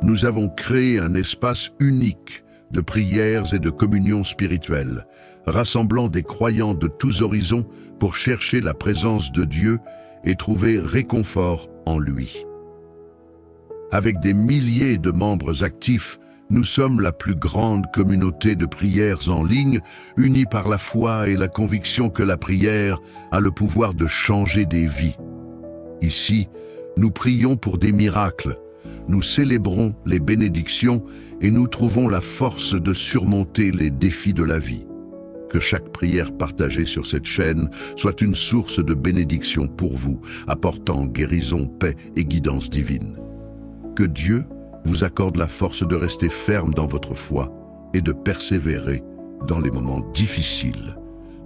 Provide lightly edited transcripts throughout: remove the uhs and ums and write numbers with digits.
nous avons créé un espace unique de prières et de communion spirituelle, rassemblant des croyants de tous horizons pour chercher la présence de Dieu et trouver réconfort en lui. Avec des milliers de membres actifs, nous sommes la plus grande communauté de prières en ligne, unie par la foi et la conviction que la prière a le pouvoir de changer des vies. Ici, nous prions pour des miracles, nous célébrons les bénédictions et nous trouvons la force de surmonter les défis de la vie. Que chaque prière partagée sur cette chaîne soit une source de bénédiction pour vous, apportant guérison, paix et guidance divine. Que Dieu vous accorde la force de rester ferme dans votre foi et de persévérer dans les moments difficiles.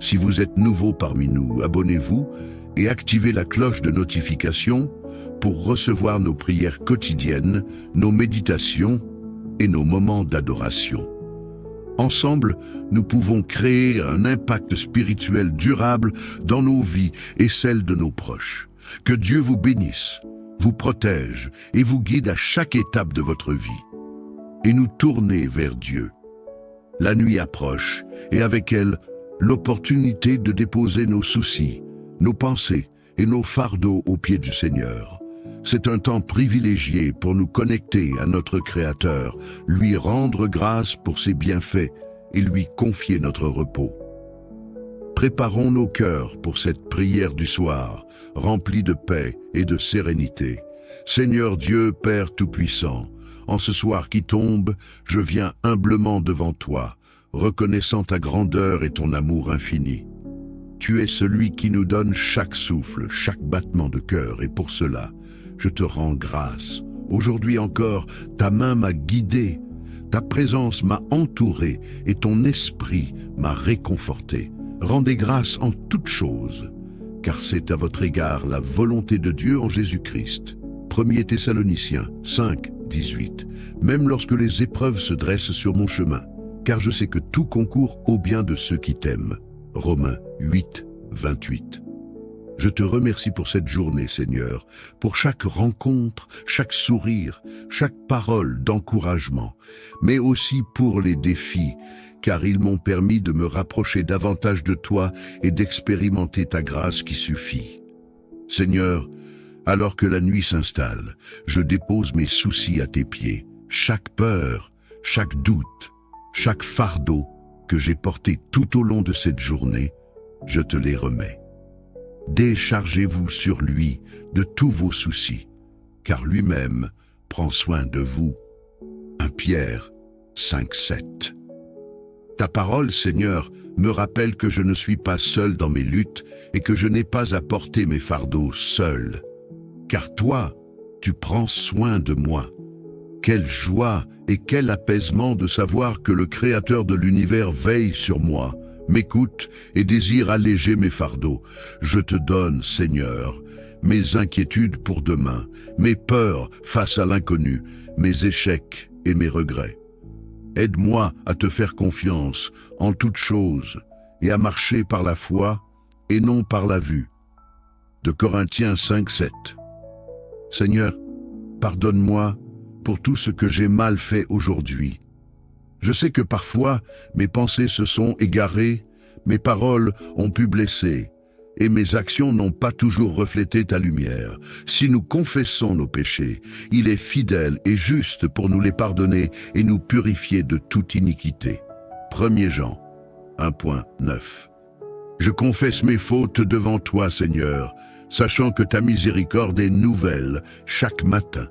Si vous êtes nouveau parmi nous, abonnez-vous et activez la cloche de notification pour recevoir nos prières quotidiennes, nos méditations et nos moments d'adoration. Ensemble, nous pouvons créer un impact spirituel durable dans nos vies et celles de nos proches. Que Dieu vous bénisse, vous protège et vous guide à chaque étape de votre vie. Et nous tourner vers Dieu. La nuit approche et avec elle, l'opportunité de déposer nos soucis, nos pensées et nos fardeaux aux pieds du Seigneur. C'est un temps privilégié pour nous connecter à notre Créateur, lui rendre grâce pour ses bienfaits et lui confier notre repos. Préparons nos cœurs pour cette prière du soir, remplie de paix et de sérénité. Seigneur Dieu, Père Tout-Puissant, en ce soir qui tombe, je viens humblement devant toi, reconnaissant ta grandeur et ton amour infini. Tu es celui qui nous donne chaque souffle, chaque battement de cœur, et pour cela, je te rends grâce. Aujourd'hui encore, ta main m'a guidé, ta présence m'a entouré et ton esprit m'a réconforté. Rendez grâce en toutes choses, car c'est à votre égard la volonté de Dieu en Jésus-Christ. 1 Thessaloniciens 5, 18. Même lorsque les épreuves se dressent sur mon chemin, car je sais que tout concourt au bien de ceux qui t'aiment. Romains 8, 28. Je te remercie pour cette journée, Seigneur, pour chaque rencontre, chaque sourire, chaque parole d'encouragement, mais aussi pour les défis, car ils m'ont permis de me rapprocher davantage de toi et d'expérimenter ta grâce qui suffit. Seigneur, alors que la nuit s'installe, je dépose mes soucis à tes pieds, chaque peur, chaque doute, chaque fardeau que j'ai porté tout au long de cette journée, je te les remets. Déchargez-vous sur lui de tous vos soucis, car lui-même prend soin de vous. 1 Pierre 5, 7. Ta parole, Seigneur, me rappelle que je ne suis pas seul dans mes luttes et que je n'ai pas à porter mes fardeaux seul. Car toi, tu prends soin de moi. Quelle joie et quel apaisement de savoir que le Créateur de l'univers veille sur moi, m'écoute et désire alléger mes fardeaux. Je te donne, Seigneur, mes inquiétudes pour demain, mes peurs face à l'inconnu, mes échecs et mes regrets. Aide-moi à te faire confiance en toutes choses et à marcher par la foi et non par la vue. De Corinthiens 5, 7. Seigneur, pardonne-moi pour tout ce que j'ai mal fait aujourd'hui. Je sais que parfois mes pensées se sont égarées, mes paroles ont pu blesser et mes actions n'ont pas toujours reflété ta lumière. Si nous confessons nos péchés, il est fidèle et juste pour nous les pardonner et nous purifier de toute iniquité. 1 Jean 1.9. Je confesse mes fautes devant toi, Seigneur, sachant que ta miséricorde est nouvelle chaque matin.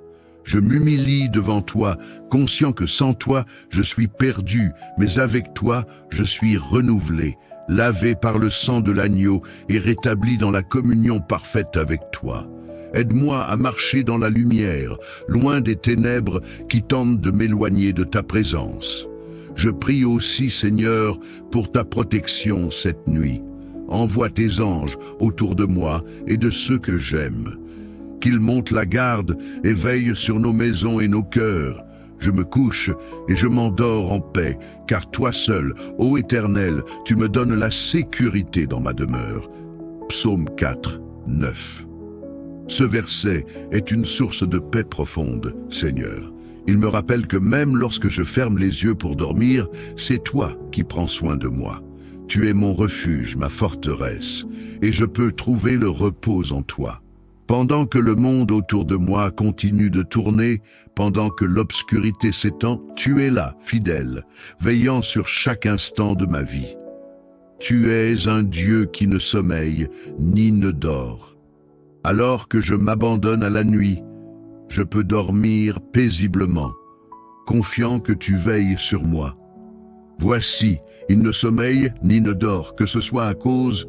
Je m'humilie devant toi, conscient que sans toi, je suis perdu, mais avec toi, je suis renouvelé, lavé par le sang de l'agneau et rétabli dans la communion parfaite avec toi. Aide-moi à marcher dans la lumière, loin des ténèbres qui tentent de m'éloigner de ta présence. Je prie aussi, Seigneur, pour ta protection cette nuit. Envoie tes anges autour de moi et de ceux que j'aime. Qu'ils montent la garde et veillent sur nos maisons et nos cœurs. Je me couche et je m'endors en paix, car toi seul, ô Éternel, tu me donnes la sécurité dans ma demeure. Psaume 4, 9. Ce verset est une source de paix profonde, Seigneur. Il me rappelle que même lorsque je ferme les yeux pour dormir, c'est toi qui prends soin de moi. Tu es mon refuge, ma forteresse, et je peux trouver le repos en toi. Pendant que le monde autour de moi continue de tourner, pendant que l'obscurité s'étend, tu es là, fidèle, veillant sur chaque instant de ma vie. Tu es un Dieu qui ne sommeille ni ne dort. Alors que je m'abandonne à la nuit, je peux dormir paisiblement, confiant que tu veilles sur moi. Voici, il ne sommeille ni ne dort, que ce soit à cause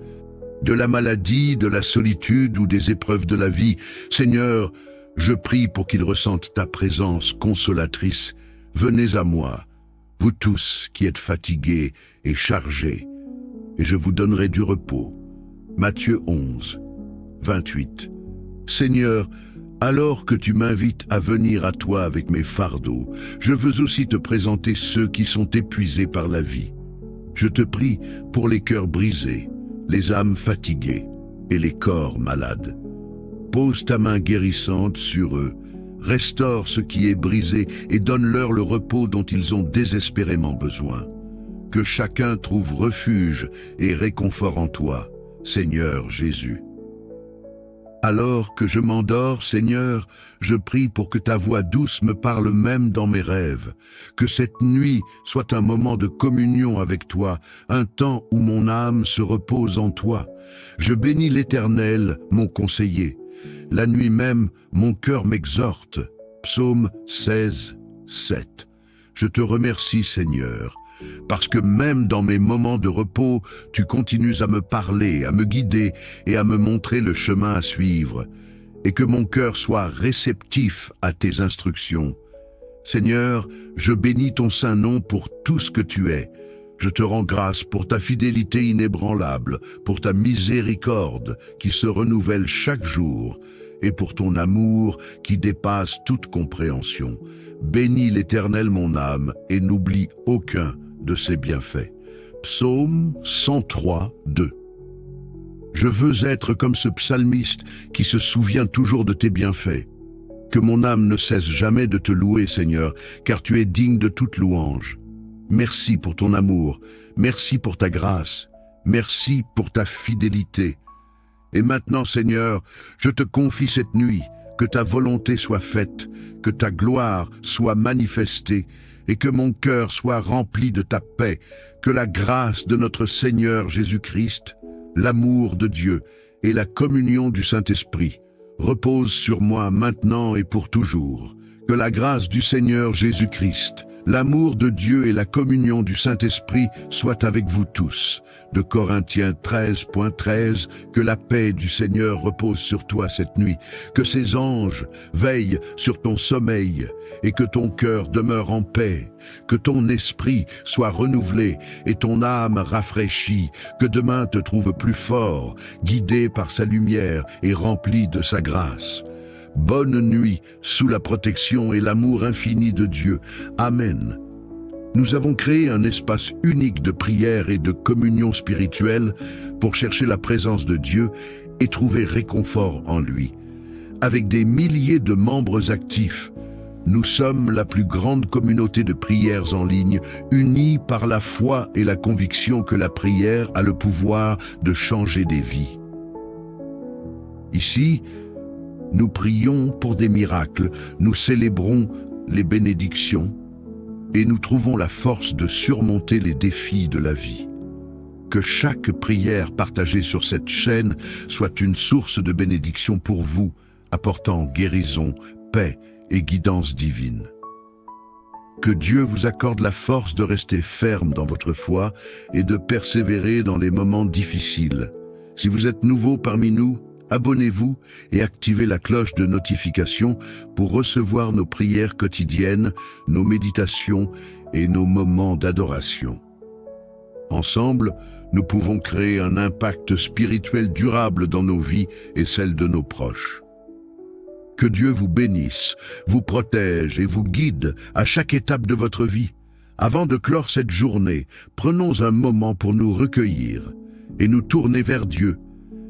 de la maladie, de la solitude ou des épreuves de la vie. Seigneur, je prie pour qu'ils ressentent ta présence consolatrice. Venez à moi, vous tous qui êtes fatigués et chargés, et je vous donnerai du repos. Matthieu 11, 28. Seigneur, alors que tu m'invites à venir à toi avec mes fardeaux, je veux aussi te présenter ceux qui sont épuisés par la vie. Je te prie pour les cœurs brisés, les âmes fatiguées et les corps malades. Pose ta main guérissante sur eux, restaure ce qui est brisé et donne-leur le repos dont ils ont désespérément besoin. Que chacun trouve refuge et réconfort en toi, Seigneur Jésus. Alors que je m'endors, Seigneur, je prie pour que ta voix douce me parle même dans mes rêves, que cette nuit soit un moment de communion avec toi, un temps où mon âme se repose en toi. Je bénis l'Éternel, mon conseiller. La nuit même, mon cœur m'exhorte. Psaume 16, 7. Je te remercie, Seigneur, parce que même dans mes moments de repos, tu continues à me parler, à me guider et à me montrer le chemin à suivre, et que mon cœur soit réceptif à tes instructions. Seigneur, je bénis ton saint nom pour tout ce que tu es. Je te rends grâce pour ta fidélité inébranlable, pour ta miséricorde qui se renouvelle chaque jour, et pour ton amour qui dépasse toute compréhension. Bénis l'Éternel mon âme et n'oublie aucun de ses bienfaits. Psaume 103, 2. Je veux être comme ce psalmiste qui se souvient toujours de tes bienfaits. Que mon âme ne cesse jamais de te louer, Seigneur, car tu es digne de toute louange. Merci pour ton amour, merci pour ta grâce, merci pour ta fidélité. Et maintenant, Seigneur, je te confie cette nuit, que ta volonté soit faite, que ta gloire soit manifestée, et que mon cœur soit rempli de ta paix, que la grâce de notre Seigneur Jésus-Christ, l'amour de Dieu et la communion du Saint-Esprit reposent sur moi maintenant et pour toujours. Que la grâce du Seigneur Jésus-Christ, l'amour de Dieu et la communion du Saint-Esprit soient avec vous tous. De Corinthiens 13.13, que la paix du Seigneur repose sur toi cette nuit, que ses anges veillent sur ton sommeil et que ton cœur demeure en paix, que ton esprit soit renouvelé et ton âme rafraîchie, que demain te trouve plus fort, guidé par sa lumière et rempli de sa grâce. Bonne nuit, sous la protection et l'amour infini de Dieu. Amen. Nous avons créé un espace unique de prière et de communion spirituelle pour chercher la présence de Dieu et trouver réconfort en lui. Avec des milliers de membres actifs, nous sommes la plus grande communauté de prières en ligne, unis par la foi et la conviction que la prière a le pouvoir de changer des vies. Ici, nous prions pour des miracles, nous célébrons les bénédictions et nous trouvons la force de surmonter les défis de la vie. Que chaque prière partagée sur cette chaîne soit une source de bénédiction pour vous, apportant guérison, paix et guidance divine. Que Dieu vous accorde la force de rester ferme dans votre foi et de persévérer dans les moments difficiles. Si vous êtes nouveau parmi nous, abonnez-vous et activez la cloche de notification pour recevoir nos prières quotidiennes, nos méditations et nos moments d'adoration. Ensemble, nous pouvons créer un impact spirituel durable dans nos vies et celles de nos proches. Que Dieu vous bénisse, vous protège et vous guide à chaque étape de votre vie. Avant de clore cette journée, prenons un moment pour nous recueillir et nous tourner vers Dieu.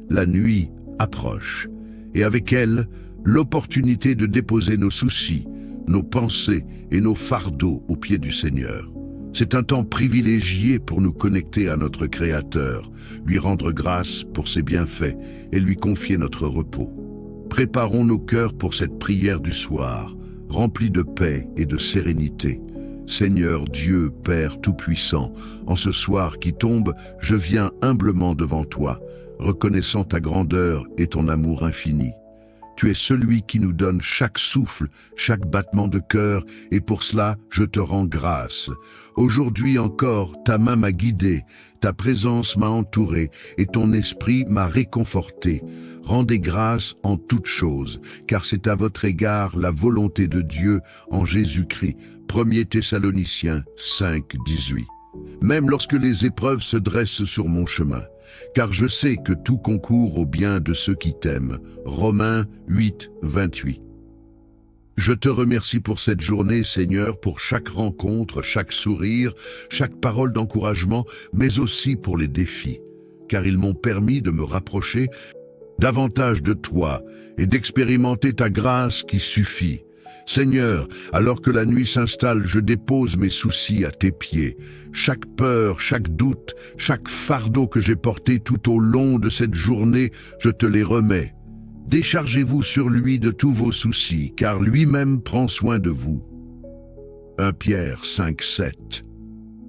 La nuit approche, et avec elle, l'opportunité de déposer nos soucis, nos pensées et nos fardeaux aux pieds du Seigneur. C'est un temps privilégié pour nous connecter à notre Créateur, lui rendre grâce pour ses bienfaits et lui confier notre repos. Préparons nos cœurs pour cette prière du soir, remplie de paix et de sérénité. Seigneur Dieu, Père Tout-Puissant, en ce soir qui tombe, je viens humblement devant toi, reconnaissant ta grandeur et ton amour infini. Tu es celui qui nous donne chaque souffle, chaque battement de cœur, et pour cela, je te rends grâce. Aujourd'hui encore, ta main m'a guidé, ta présence m'a entouré, et ton esprit m'a réconforté. Rendez grâce en toutes choses, car c'est à votre égard la volonté de Dieu en Jésus-Christ. 1 Thessaloniciens 5, 18. Même lorsque les épreuves se dressent sur mon chemin, car je sais que tout concourt au bien de ceux qui t'aiment. Romains 8, 28. Je te remercie pour cette journée, Seigneur, pour chaque rencontre, chaque sourire, chaque parole d'encouragement, mais aussi pour les défis, car ils m'ont permis de me rapprocher davantage de toi et d'expérimenter ta grâce qui suffit. Seigneur, alors que la nuit s'installe, je dépose mes soucis à tes pieds. Chaque peur, chaque doute, chaque fardeau que j'ai porté tout au long de cette journée, je te les remets. Déchargez-vous sur lui de tous vos soucis, car lui-même prend soin de vous. 1 Pierre 5, 7.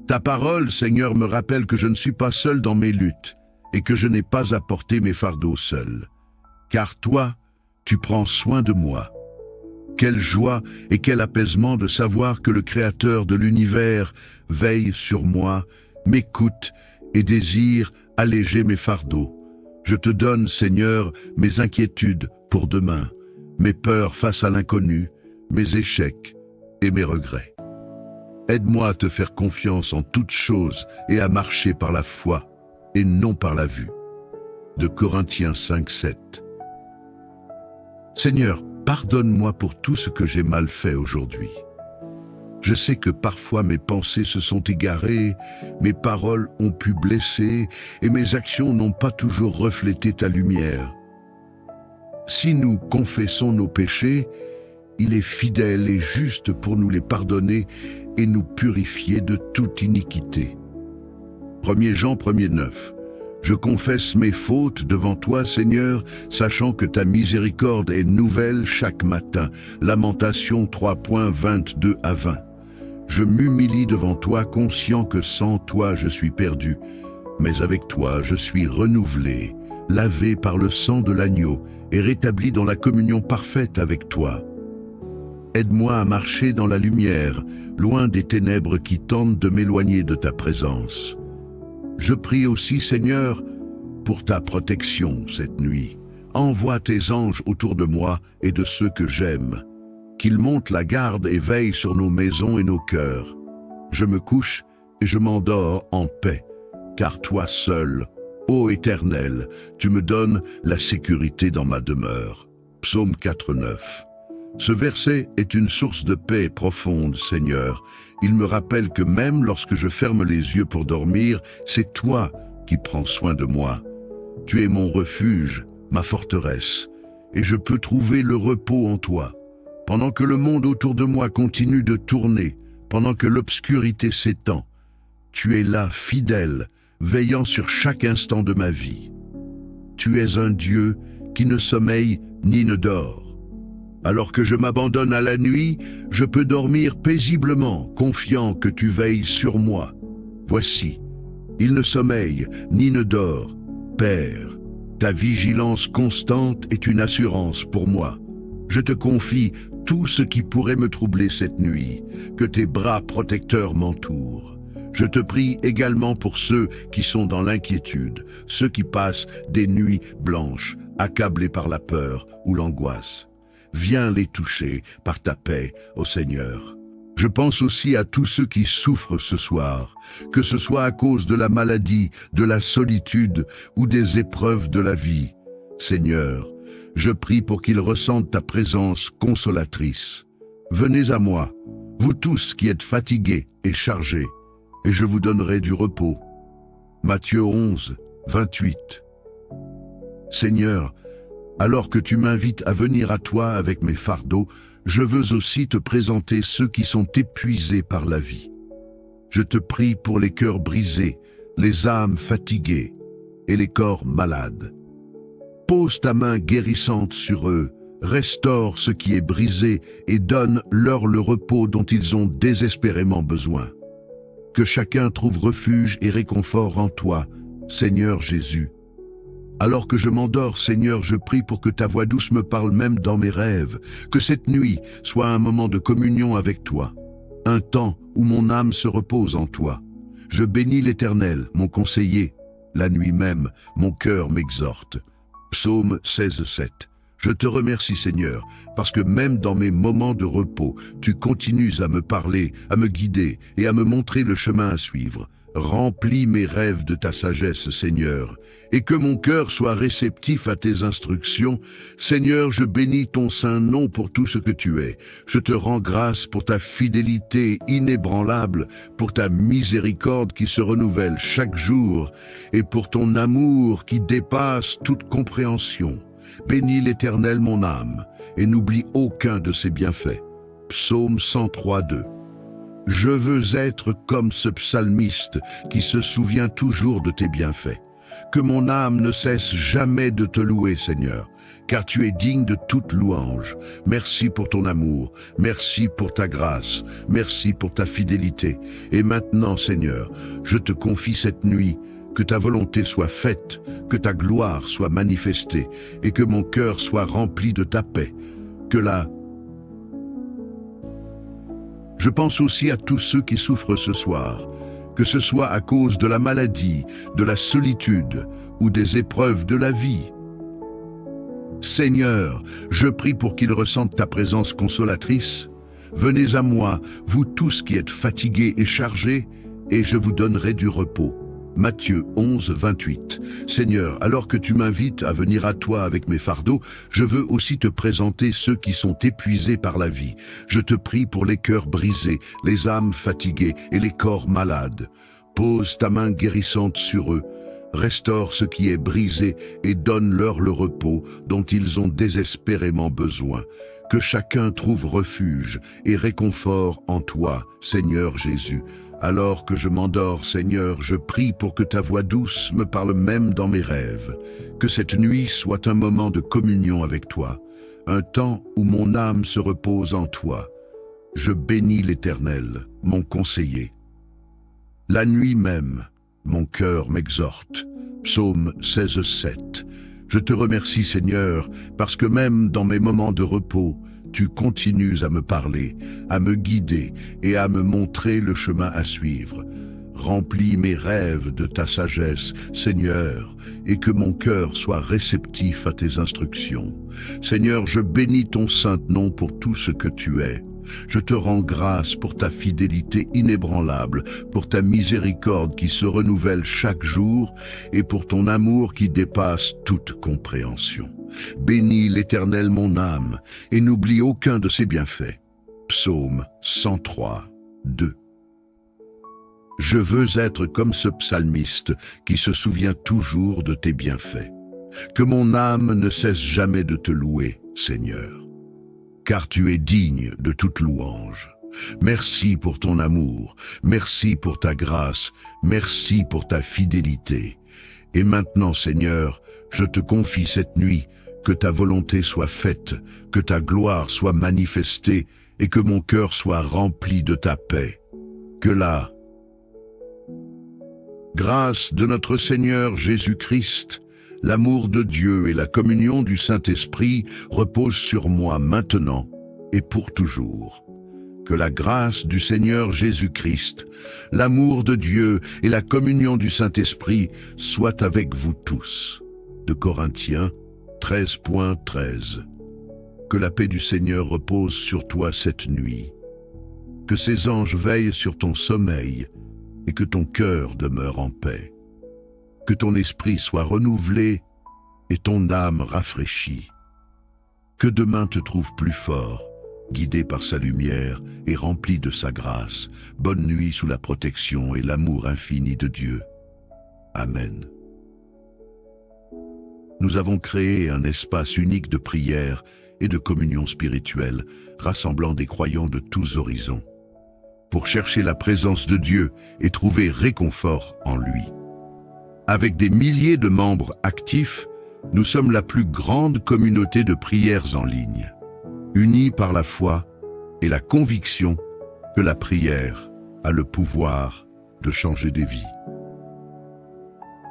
Ta parole, Seigneur, me rappelle que je ne suis pas seul dans mes luttes et que je n'ai pas à porter mes fardeaux seul. Car toi, tu prends soin de moi. Quelle joie et quel apaisement de savoir que le Créateur de l'univers veille sur moi, m'écoute et désire alléger mes fardeaux. Je te donne, Seigneur, mes inquiétudes pour demain, mes peurs face à l'inconnu, mes échecs et mes regrets. Aide-moi à te faire confiance en toutes choses et à marcher par la foi et non par la vue. De Corinthiens 5, 7. Seigneur, pardonne-moi pour tout ce que j'ai mal fait aujourd'hui. Je sais que parfois mes pensées se sont égarées, mes paroles ont pu blesser et mes actions n'ont pas toujours reflété ta lumière. Si nous confessons nos péchés, il est fidèle et juste pour nous les pardonner et nous purifier de toute iniquité. 1 Jean 1,9. Je confesse mes fautes devant toi, Seigneur, sachant que ta miséricorde est nouvelle chaque matin. Lamentation 3.22 à 20. Je m'humilie devant toi, conscient que sans toi je suis perdu. Mais avec toi je suis renouvelé, lavé par le sang de l'agneau et rétabli dans la communion parfaite avec toi. Aide-moi à marcher dans la lumière, loin des ténèbres qui tentent de m'éloigner de ta présence. Je prie aussi, Seigneur, pour ta protection cette nuit. Envoie tes anges autour de moi et de ceux que j'aime, qu'ils montent la garde et veillent sur nos maisons et nos cœurs. Je me couche et je m'endors en paix, car toi seul, ô Éternel, tu me donnes la sécurité dans ma demeure. Psaume 4, 9. Ce verset est une source de paix profonde, Seigneur. Il me rappelle que même lorsque je ferme les yeux pour dormir, c'est toi qui prends soin de moi. Tu es mon refuge, ma forteresse, et je peux trouver le repos en toi. Pendant que le monde autour de moi continue de tourner, pendant que l'obscurité s'étend, tu es là, fidèle, veillant sur chaque instant de ma vie. Tu es un Dieu qui ne sommeille ni ne dort. Alors que je m'abandonne à la nuit, je peux dormir paisiblement, confiant que tu veilles sur moi. Voici, il ne sommeille ni ne dort. Père, ta vigilance constante est une assurance pour moi. Je te confie tout ce qui pourrait me troubler cette nuit, que tes bras protecteurs m'entourent. Je te prie également pour ceux qui sont dans l'inquiétude, ceux qui passent des nuits blanches, accablés par la peur ou l'angoisse. Viens les toucher par ta paix, ô Seigneur. Je pense aussi à tous ceux qui souffrent ce soir, que ce soit à cause de la maladie, de la solitude ou des épreuves de la vie. Seigneur, je prie pour qu'ils ressentent ta présence consolatrice. Venez à moi, vous tous qui êtes fatigués et chargés, et je vous donnerai du repos. Matthieu 11, 28. Seigneur, alors que tu m'invites à venir à toi avec mes fardeaux, je veux aussi te présenter ceux qui sont épuisés par la vie. Je te prie pour les cœurs brisés, les âmes fatiguées et les corps malades. Pose ta main guérissante sur eux, restaure ce qui est brisé et donne-leur le repos dont ils ont désespérément besoin. Que chacun trouve refuge et réconfort en toi, Seigneur Jésus. Alors que je m'endors, Seigneur, je prie pour que ta voix douce me parle même dans mes rêves, que cette nuit soit un moment de communion avec toi, un temps où mon âme se repose en toi. Je bénis l'Éternel, mon conseiller. La nuit même, mon cœur m'exhorte. Psaume 16:7. Je te remercie, Seigneur, parce que même dans mes moments de repos, tu continues à me parler, à me guider et à me montrer le chemin à suivre. Remplis mes rêves de ta sagesse, Seigneur, et que mon cœur soit réceptif à tes instructions. Seigneur, je bénis ton saint nom pour tout ce que tu es. Je te rends grâce pour ta fidélité inébranlable, pour ta miséricorde qui se renouvelle chaque jour, et pour ton amour qui dépasse toute compréhension. Bénis l'Éternel mon âme, et n'oublie aucun de ses bienfaits. Psaume 103:2. Je veux être comme ce psalmiste qui se souvient toujours de tes bienfaits. Que mon âme ne cesse jamais de te louer, Seigneur, car tu es digne de toute louange. Merci pour ton amour, merci pour ta grâce, merci pour ta fidélité. Et maintenant, Seigneur, je te confie cette nuit, que ta volonté soit faite, que ta gloire soit manifestée, et que mon cœur soit rempli de ta paix. Je pense aussi à tous ceux qui souffrent ce soir, que ce soit à cause de la maladie, de la solitude ou des épreuves de la vie. Seigneur, je prie pour qu'ils ressentent ta présence consolatrice. Venez à moi, vous tous qui êtes fatigués et chargés, et je vous donnerai du repos. Matthieu 11:28. Seigneur, alors que tu m'invites à venir à toi avec mes fardeaux, je veux aussi te présenter ceux qui sont épuisés par la vie. Je te prie pour les cœurs brisés, les âmes fatiguées et les corps malades. Pose ta main guérissante sur eux. Restaure ce qui est brisé et donne-leur le repos dont ils ont désespérément besoin. Que chacun trouve refuge et réconfort en toi, Seigneur Jésus. Alors que je m'endors, Seigneur, je prie pour que ta voix douce me parle même dans mes rêves. Que cette nuit soit un moment de communion avec toi, un temps où mon âme se repose en toi. Je bénis l'Éternel, mon conseiller. La nuit même, mon cœur m'exhorte. Psaume 16:7. Je te remercie, Seigneur, parce que même dans mes moments de repos, tu continues à me parler, à me guider et à me montrer le chemin à suivre. Remplis mes rêves de ta sagesse, Seigneur, et que mon cœur soit réceptif à tes instructions. Seigneur, je bénis ton saint nom pour tout ce que tu es. Je te rends grâce pour ta fidélité inébranlable, pour ta miséricorde qui se renouvelle chaque jour et pour ton amour qui dépasse toute compréhension. Bénis l'Éternel mon âme et n'oublie aucun de ses bienfaits. Psaume 103:2. Je veux être comme ce psalmiste qui se souvient toujours de tes bienfaits. Que mon âme ne cesse jamais de te louer, Seigneur, car tu es digne de toute louange. Merci pour ton amour, merci pour ta grâce, merci pour ta fidélité. Et maintenant, Seigneur, je te confie cette nuit, que ta volonté soit faite, que ta gloire soit manifestée et que mon cœur soit rempli de ta paix. Que la grâce de notre Seigneur Jésus-Christ, l'amour de Dieu et la communion du Saint-Esprit reposent sur moi maintenant et pour toujours. Que la grâce du Seigneur Jésus-Christ, l'amour de Dieu et la communion du Saint-Esprit soient avec vous tous. De Corinthiens 13:13. Que la paix du Seigneur repose sur toi cette nuit. Que ses anges veillent sur ton sommeil et que ton cœur demeure en paix. Que ton esprit soit renouvelé et ton âme rafraîchie. Que demain te trouve plus fort, guidé par sa lumière et rempli de sa grâce. Bonne nuit sous la protection et l'amour infini de Dieu. Amen. Nous avons créé un espace unique de prière et de communion spirituelle, rassemblant des croyants de tous horizons, pour chercher la présence de Dieu et trouver réconfort en lui. Avec des milliers de membres actifs, nous sommes la plus grande communauté de prières en ligne, unis par la foi et la conviction que la prière a le pouvoir de changer des vies.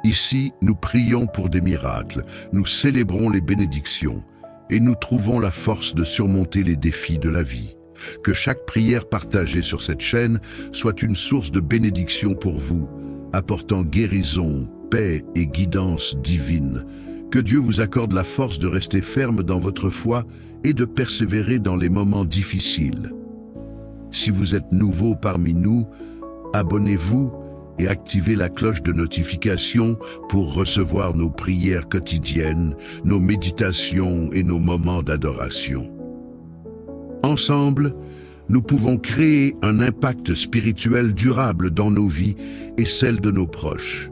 Ici, nous prions pour des miracles, nous célébrons les bénédictions et nous trouvons la force de surmonter les défis de la vie. Que chaque prière partagée sur cette chaîne soit une source de bénédiction pour vous, apportant guérison, paix et guidance divine. Que Dieu vous accorde la force de rester ferme dans votre foi et de persévérer dans les moments difficiles. Si vous êtes nouveau parmi nous, abonnez-vous et activez la cloche de notification pour recevoir nos prières quotidiennes, nos méditations et nos moments d'adoration. Ensemble, nous pouvons créer un impact spirituel durable dans nos vies et celles de nos proches.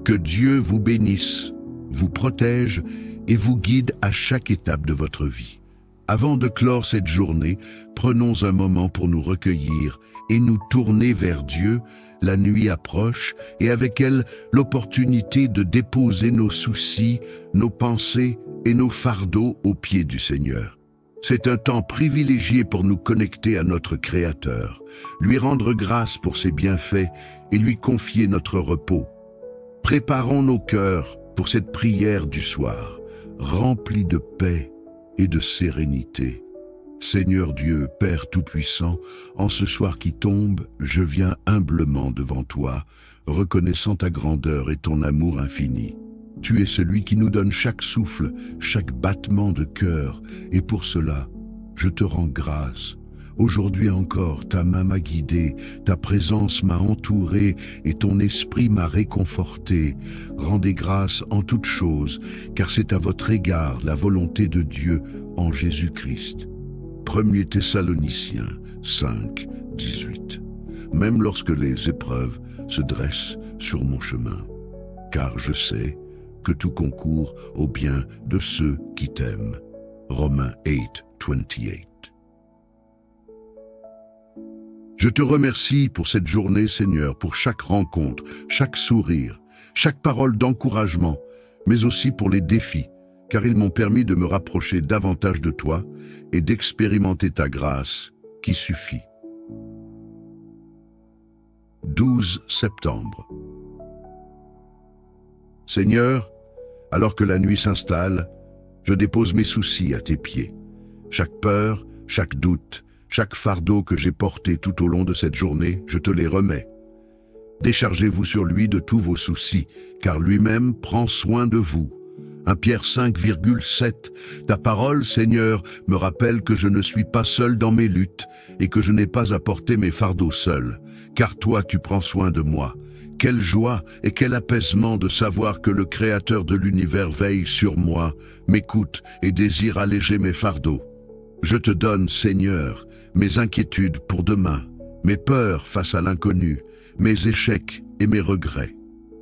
Que Dieu vous bénisse, vous protège et vous guide à chaque étape de votre vie. Avant de clore cette journée, prenons un moment pour nous recueillir et nous tourner vers Dieu. La nuit approche et avec elle l'opportunité de déposer nos soucis, nos pensées et nos fardeaux aux pieds du Seigneur. C'est un temps privilégié pour nous connecter à notre Créateur, lui rendre grâce pour ses bienfaits et lui confier notre repos. Préparons nos cœurs pour cette prière du soir, remplie de paix et de sérénité. Seigneur Dieu, Père Tout-Puissant, en ce soir qui tombe, je viens humblement devant toi, reconnaissant ta grandeur et ton amour infini. Tu es celui qui nous donne chaque souffle, chaque battement de cœur, et pour cela, je te rends grâce. Aujourd'hui encore, ta main m'a guidé, ta présence m'a entouré et ton esprit m'a réconforté. Rendez grâce en toutes choses, car c'est à votre égard la volonté de Dieu en Jésus-Christ. 1 Thessaloniciens 5, 18. Même lorsque les épreuves se dressent sur mon chemin, car je sais que tout concourt au bien de ceux qui t'aiment. Romains 8, 28. Je te remercie pour cette journée, Seigneur, pour chaque rencontre, chaque sourire, chaque parole d'encouragement, mais aussi pour les défis, car ils m'ont permis de me rapprocher davantage de toi et d'expérimenter ta grâce qui suffit. 12 septembre. Seigneur, alors que la nuit s'installe, je dépose mes soucis à tes pieds. Chaque peur, chaque doute, chaque fardeau que j'ai porté tout au long de cette journée, je te les remets. Déchargez-vous sur lui de tous vos soucis, car lui-même prend soin de vous. 1 Pierre 5,7. Ta parole, Seigneur, me rappelle que je ne suis pas seul dans mes luttes et que je n'ai pas à porter mes fardeaux seul, car toi tu prends soin de moi. Quelle joie et quel apaisement de savoir que le Créateur de l'univers veille sur moi, m'écoute et désire alléger mes fardeaux. Je te donne, Seigneur, mes inquiétudes pour demain, mes peurs face à l'inconnu, mes échecs et mes regrets.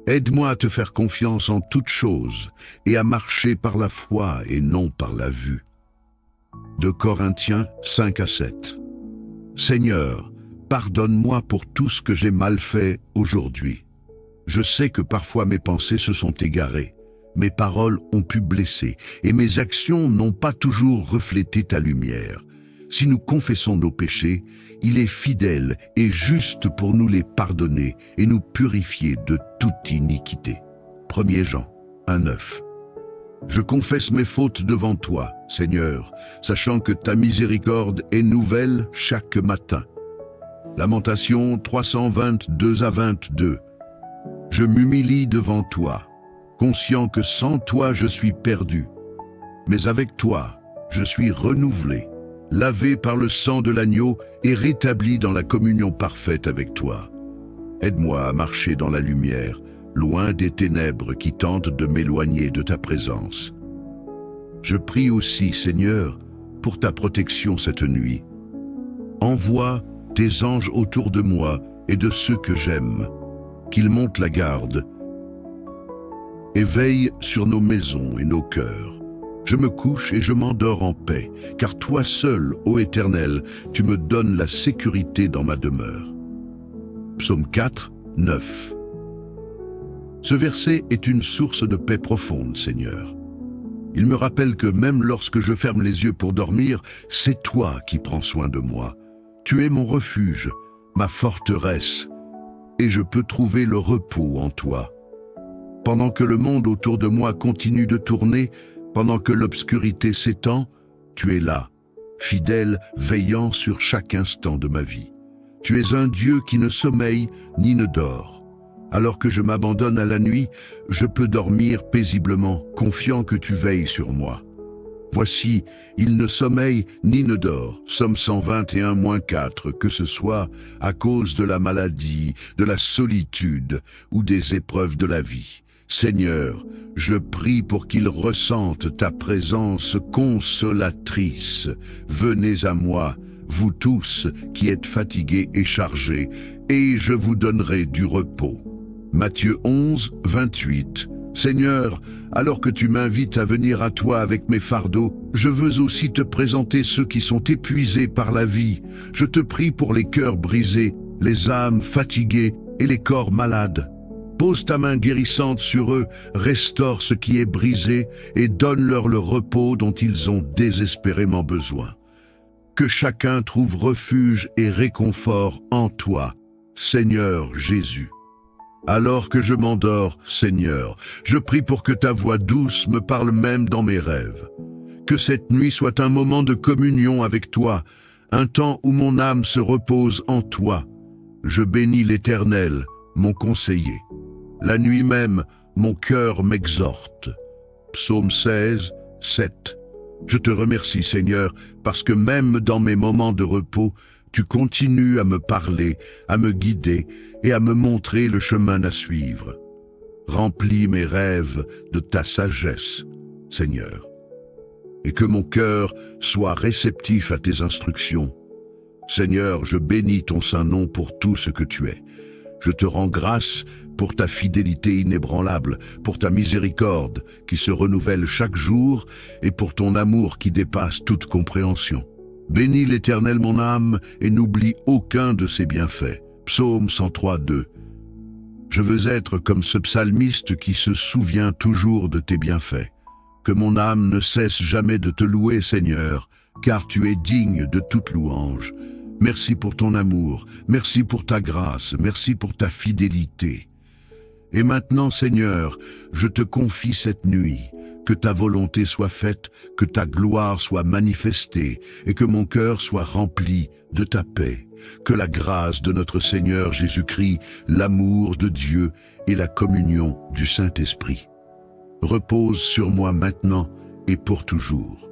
Aide-moi à te faire confiance en toutes choses et à marcher par la foi et non par la vue. 2 Corinthiens 5-7. Seigneur, pardonne-moi pour tout ce que j'ai mal fait aujourd'hui. Je sais que parfois mes pensées se sont égarées, mes paroles ont pu blesser et mes actions n'ont pas toujours reflété ta lumière. Si nous confessons nos péchés, il est fidèle et juste pour nous les pardonner et nous purifier de toute iniquité. 1 Jean 1,9. Je confesse mes fautes devant toi, Seigneur, sachant que ta miséricorde est nouvelle chaque matin. Lamentation 322-22. Je m'humilie devant toi, conscient que sans toi je suis perdu. Mais avec toi, je suis renouvelé, lavé par le sang de l'agneau et rétabli dans la communion parfaite avec toi. Aide-moi à marcher dans la lumière, loin des ténèbres qui tentent de m'éloigner de ta présence. Je prie aussi, Seigneur, pour ta protection cette nuit. Envoie tes anges autour de moi et de ceux que j'aime, qu'ils montent la garde et veillent sur nos maisons et nos cœurs. Je me couche et je m'endors en paix, car toi seul, ô Éternel, tu me donnes la sécurité dans ma demeure. Psaume 4, 9. Ce verset est une source de paix profonde, Seigneur. Il me rappelle que même lorsque je ferme les yeux pour dormir, c'est toi qui prends soin de moi. Tu es mon refuge, ma forteresse, et je peux trouver le repos en toi. Pendant que le monde autour de moi continue de tourner, pendant que l'obscurité s'étend, tu es là, fidèle, veillant sur chaque instant de ma vie. Tu es un Dieu qui ne sommeille ni ne dort. Alors que je m'abandonne à la nuit, je peux dormir paisiblement, confiant que tu veilles sur moi. Voici, il ne sommeille ni ne dort. Psaume 121-4, que ce soit à cause de la maladie, de la solitude ou des épreuves de la vie. Seigneur, je prie pour qu'il ressente ta présence consolatrice. Venez à moi, vous tous qui êtes fatigués et chargés, et je vous donnerai du repos. Matthieu 11, 28. Seigneur, alors que tu m'invites à venir à toi avec mes fardeaux, je veux aussi te présenter ceux qui sont épuisés par la vie. Je te prie pour les cœurs brisés, les âmes fatiguées et les corps malades. Pose ta main guérissante sur eux, restaure ce qui est brisé et donne-leur le repos dont ils ont désespérément besoin. Que chacun trouve refuge et réconfort en toi, Seigneur Jésus. Alors que je m'endors, Seigneur, je prie pour que ta voix douce me parle même dans mes rêves. Que cette nuit soit un moment de communion avec toi, un temps où mon âme se repose en toi. Je bénis l'Éternel, mon conseiller. La nuit même, mon cœur m'exhorte. Psaume 16, 7. Je te remercie, Seigneur, parce que même dans mes moments de repos, tu continues à me parler, à me guider et à me montrer le chemin à suivre. Remplis mes rêves de ta sagesse, Seigneur, et que mon cœur soit réceptif à tes instructions. Seigneur, je bénis ton saint nom pour tout ce que tu es. Je te rends grâce pour ta fidélité inébranlable, pour ta miséricorde qui se renouvelle chaque jour et pour ton amour qui dépasse toute compréhension. Bénis l'Éternel mon âme et n'oublie aucun de ses bienfaits. Psaume 103, 2. Je veux être comme ce psalmiste qui se souvient toujours de tes bienfaits. Que mon âme ne cesse jamais de te louer, Seigneur, car tu es digne de toute louange. Merci pour ton amour, merci pour ta grâce, merci pour ta fidélité. Et maintenant, Seigneur, je te confie cette nuit. Que ta volonté soit faite, que ta gloire soit manifestée et que mon cœur soit rempli de ta paix. Que la grâce de notre Seigneur Jésus-Christ, l'amour de Dieu et la communion du Saint-Esprit reposent sur moi maintenant et pour toujours.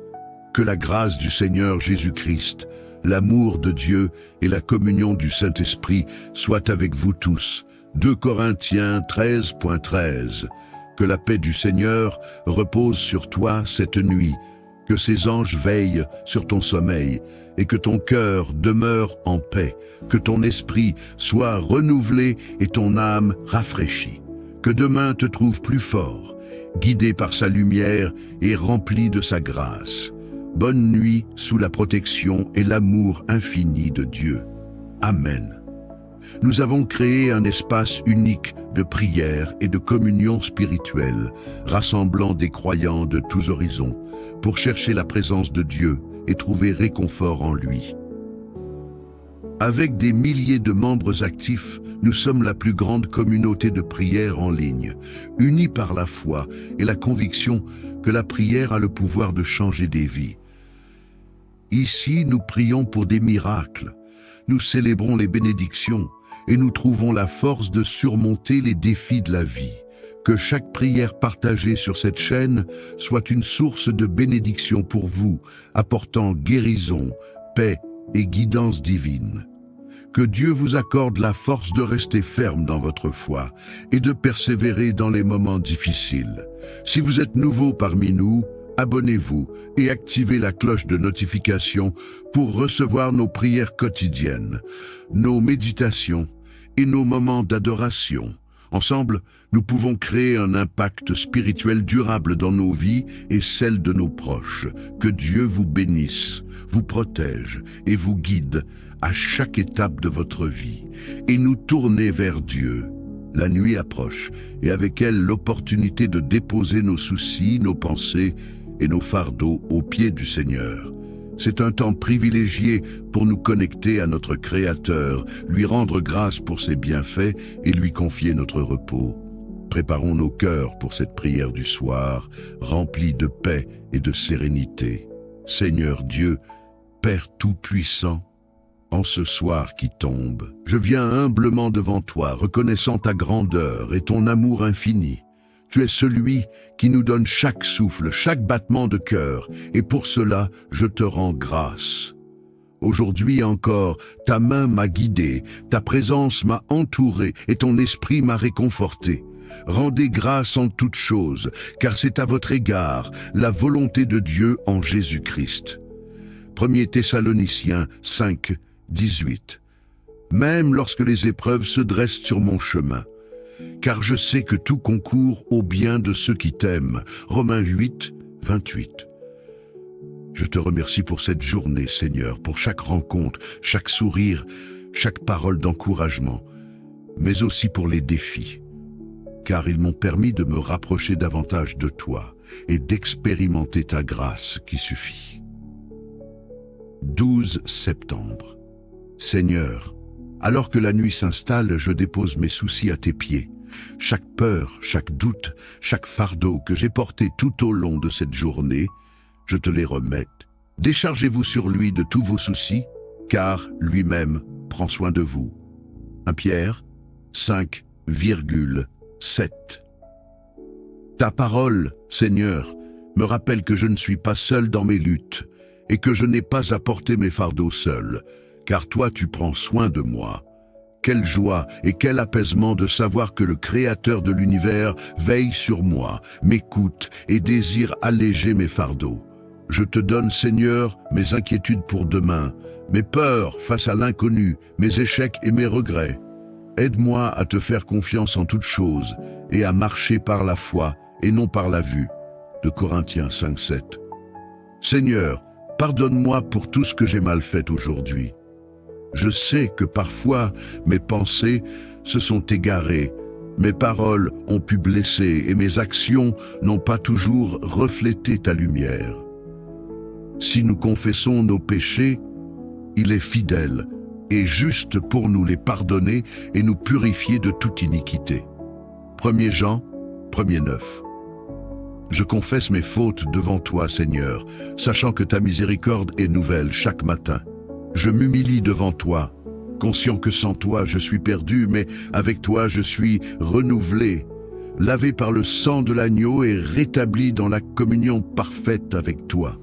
Que la grâce du Seigneur Jésus-Christ, l'amour de Dieu et la communion du Saint-Esprit soient avec vous tous. 2 Corinthiens 13.13. Que la paix du Seigneur repose sur toi cette nuit, que ses anges veillent sur ton sommeil et que ton cœur demeure en paix, que ton esprit soit renouvelé et ton âme rafraîchie. Que demain te trouve plus fort, guidé par sa lumière et rempli de sa grâce. Bonne nuit sous la protection et l'amour infini de Dieu. Amen. Nous avons créé un espace unique de prière et de communion spirituelle, rassemblant des croyants de tous horizons, pour chercher la présence de Dieu et trouver réconfort en lui. Avec des milliers de membres actifs, nous sommes la plus grande communauté de prière en ligne, unis par la foi et la conviction que la prière a le pouvoir de changer des vies. Ici, nous prions pour des miracles. Nous célébrons les bénédictions et nous trouvons la force de surmonter les défis de la vie. Que chaque prière partagée sur cette chaîne soit une source de bénédiction pour vous, apportant guérison, paix et guidance divine. Que Dieu vous accorde la force de rester ferme dans votre foi et de persévérer dans les moments difficiles. Si vous êtes nouveau parmi nous, abonnez-vous et activez la cloche de notification pour recevoir nos prières quotidiennes, nos méditations et nos moments d'adoration. Ensemble, nous pouvons créer un impact spirituel durable dans nos vies et celles de nos proches. Que Dieu vous bénisse, vous protège et vous guide à chaque étape de votre vie. Et nous tourner vers Dieu. La nuit approche et avec elle l'opportunité de déposer nos soucis, nos pensées et nos fardeaux aux pieds du Seigneur. C'est un temps privilégié pour nous connecter à notre Créateur, lui rendre grâce pour ses bienfaits et lui confier notre repos. Préparons nos cœurs pour cette prière du soir, remplie de paix et de sérénité. Seigneur Dieu, Père Tout-Puissant, en ce soir qui tombe, je viens humblement devant toi, reconnaissant ta grandeur et ton amour infini. Tu es celui qui nous donne chaque souffle, chaque battement de cœur, et pour cela, je te rends grâce. Aujourd'hui encore, ta main m'a guidé, ta présence m'a entouré et ton esprit m'a réconforté. Rendez grâce en toutes choses, car c'est à votre égard la volonté de Dieu en Jésus-Christ. 1 Thessaloniciens 5, 18. Même lorsque les épreuves se dressent sur mon chemin, car je sais que tout concourt au bien de ceux qui t'aiment. Romains 8, 28. Je te remercie pour cette journée, Seigneur, pour chaque rencontre, chaque sourire, chaque parole d'encouragement, mais aussi pour les défis, car ils m'ont permis de me rapprocher davantage de toi et d'expérimenter ta grâce qui suffit. 12 septembre. Seigneur, alors que la nuit s'installe, je dépose mes soucis à tes pieds. Chaque peur, chaque doute, chaque fardeau que j'ai porté tout au long de cette journée, je te les remets. Déchargez-vous sur lui de tous vos soucis, car lui-même prend soin de vous. 1 Pierre 5,7. Ta parole, Seigneur, me rappelle que je ne suis pas seul dans mes luttes et que je n'ai pas à porter mes fardeaux seul, car toi tu prends soin de moi. Quelle joie et quel apaisement de savoir que le Créateur de l'univers veille sur moi, m'écoute et désire alléger mes fardeaux. Je te donne, Seigneur, mes inquiétudes pour demain, mes peurs face à l'inconnu, mes échecs et mes regrets. Aide-moi à te faire confiance en toutes choses et à marcher par la foi et non par la vue. De Corinthiens 5,7. Seigneur, pardonne-moi pour tout ce que j'ai mal fait aujourd'hui. Je sais que parfois mes pensées se sont égarées, mes paroles ont pu blesser et mes actions n'ont pas toujours reflété ta lumière. Si nous confessons nos péchés, il est fidèle et juste pour nous les pardonner et nous purifier de toute iniquité. 1 Jean 1,9. Je confesse mes fautes devant toi, Seigneur, sachant que ta miséricorde est nouvelle chaque matin. Je m'humilie devant toi, conscient que sans toi je suis perdu, mais avec toi je suis renouvelé, lavé par le sang de l'agneau et rétabli dans la communion parfaite avec toi.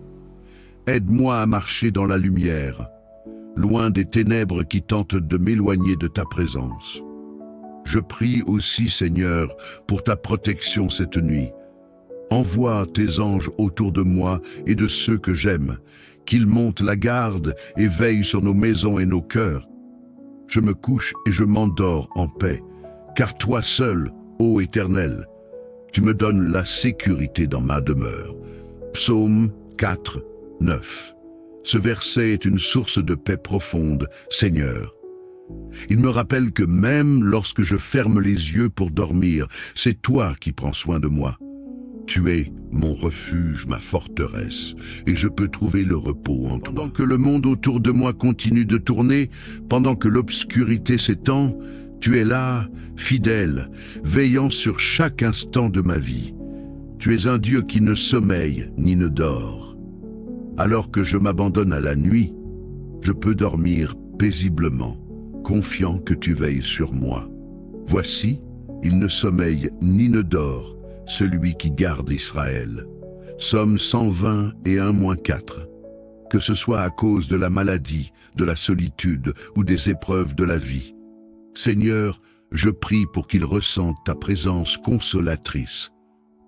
Aide-moi à marcher dans la lumière, loin des ténèbres qui tentent de m'éloigner de ta présence. Je prie aussi, Seigneur, pour ta protection cette nuit. Envoie tes anges autour de moi et de ceux que j'aime, qu'ils montent la garde et veillent sur nos maisons et nos cœurs. Je me couche et je m'endors en paix, car toi seul, ô Éternel, tu me donnes la sécurité dans ma demeure. Psaume 4, 9. Ce verset est une source de paix profonde, Seigneur. Il me rappelle que même lorsque je ferme les yeux pour dormir, c'est toi qui prends soin de moi. Tu es mon refuge, ma forteresse, et je peux trouver le repos en toi. Pendant que le monde autour de moi continue de tourner, pendant que l'obscurité s'étend, tu es là, fidèle, veillant sur chaque instant de ma vie. Tu es un Dieu qui ne sommeille ni ne dort. Alors que je m'abandonne à la nuit, je peux dormir paisiblement, confiant que tu veilles sur moi. Voici, il ne sommeille ni ne dort, celui qui garde Israël. Psaume 120 et 1-4. Que ce soit à cause de la maladie, de la solitude ou des épreuves de la vie. Seigneur, je prie pour qu'ils ressentent ta présence consolatrice.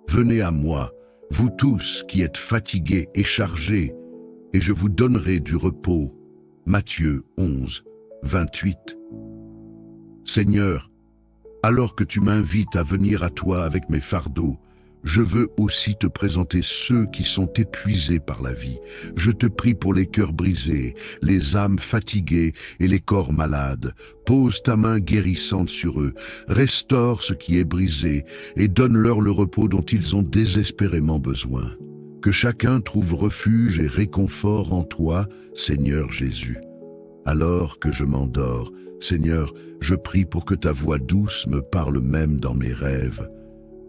Venez à moi, vous tous qui êtes fatigués et chargés, et je vous donnerai du repos. Matthieu 11, 28. Seigneur, Alors que tu m'invites à venir à toi avec mes fardeaux, je veux aussi te présenter ceux qui sont épuisés par la vie. Je te prie pour les cœurs brisés, les âmes fatiguées et les corps malades. Pose ta main guérissante sur eux, restaure ce qui est brisé et donne-leur le repos dont ils ont désespérément besoin. Que chacun trouve refuge et réconfort en toi, Seigneur Jésus. Alors que je m'endors, Seigneur, je prie pour que ta voix douce me parle même dans mes rêves.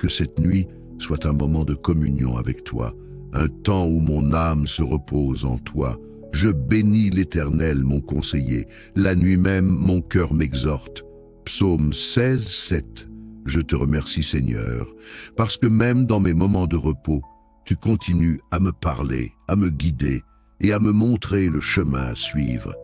Que cette nuit soit un moment de communion avec toi, un temps où mon âme se repose en toi. Je bénis l'Éternel, mon conseiller. La nuit même, mon cœur m'exhorte. Psaume 16, 7. Je te remercie, Seigneur, parce que même dans mes moments de repos, tu continues à me parler, à me guider et à me montrer le chemin à suivre.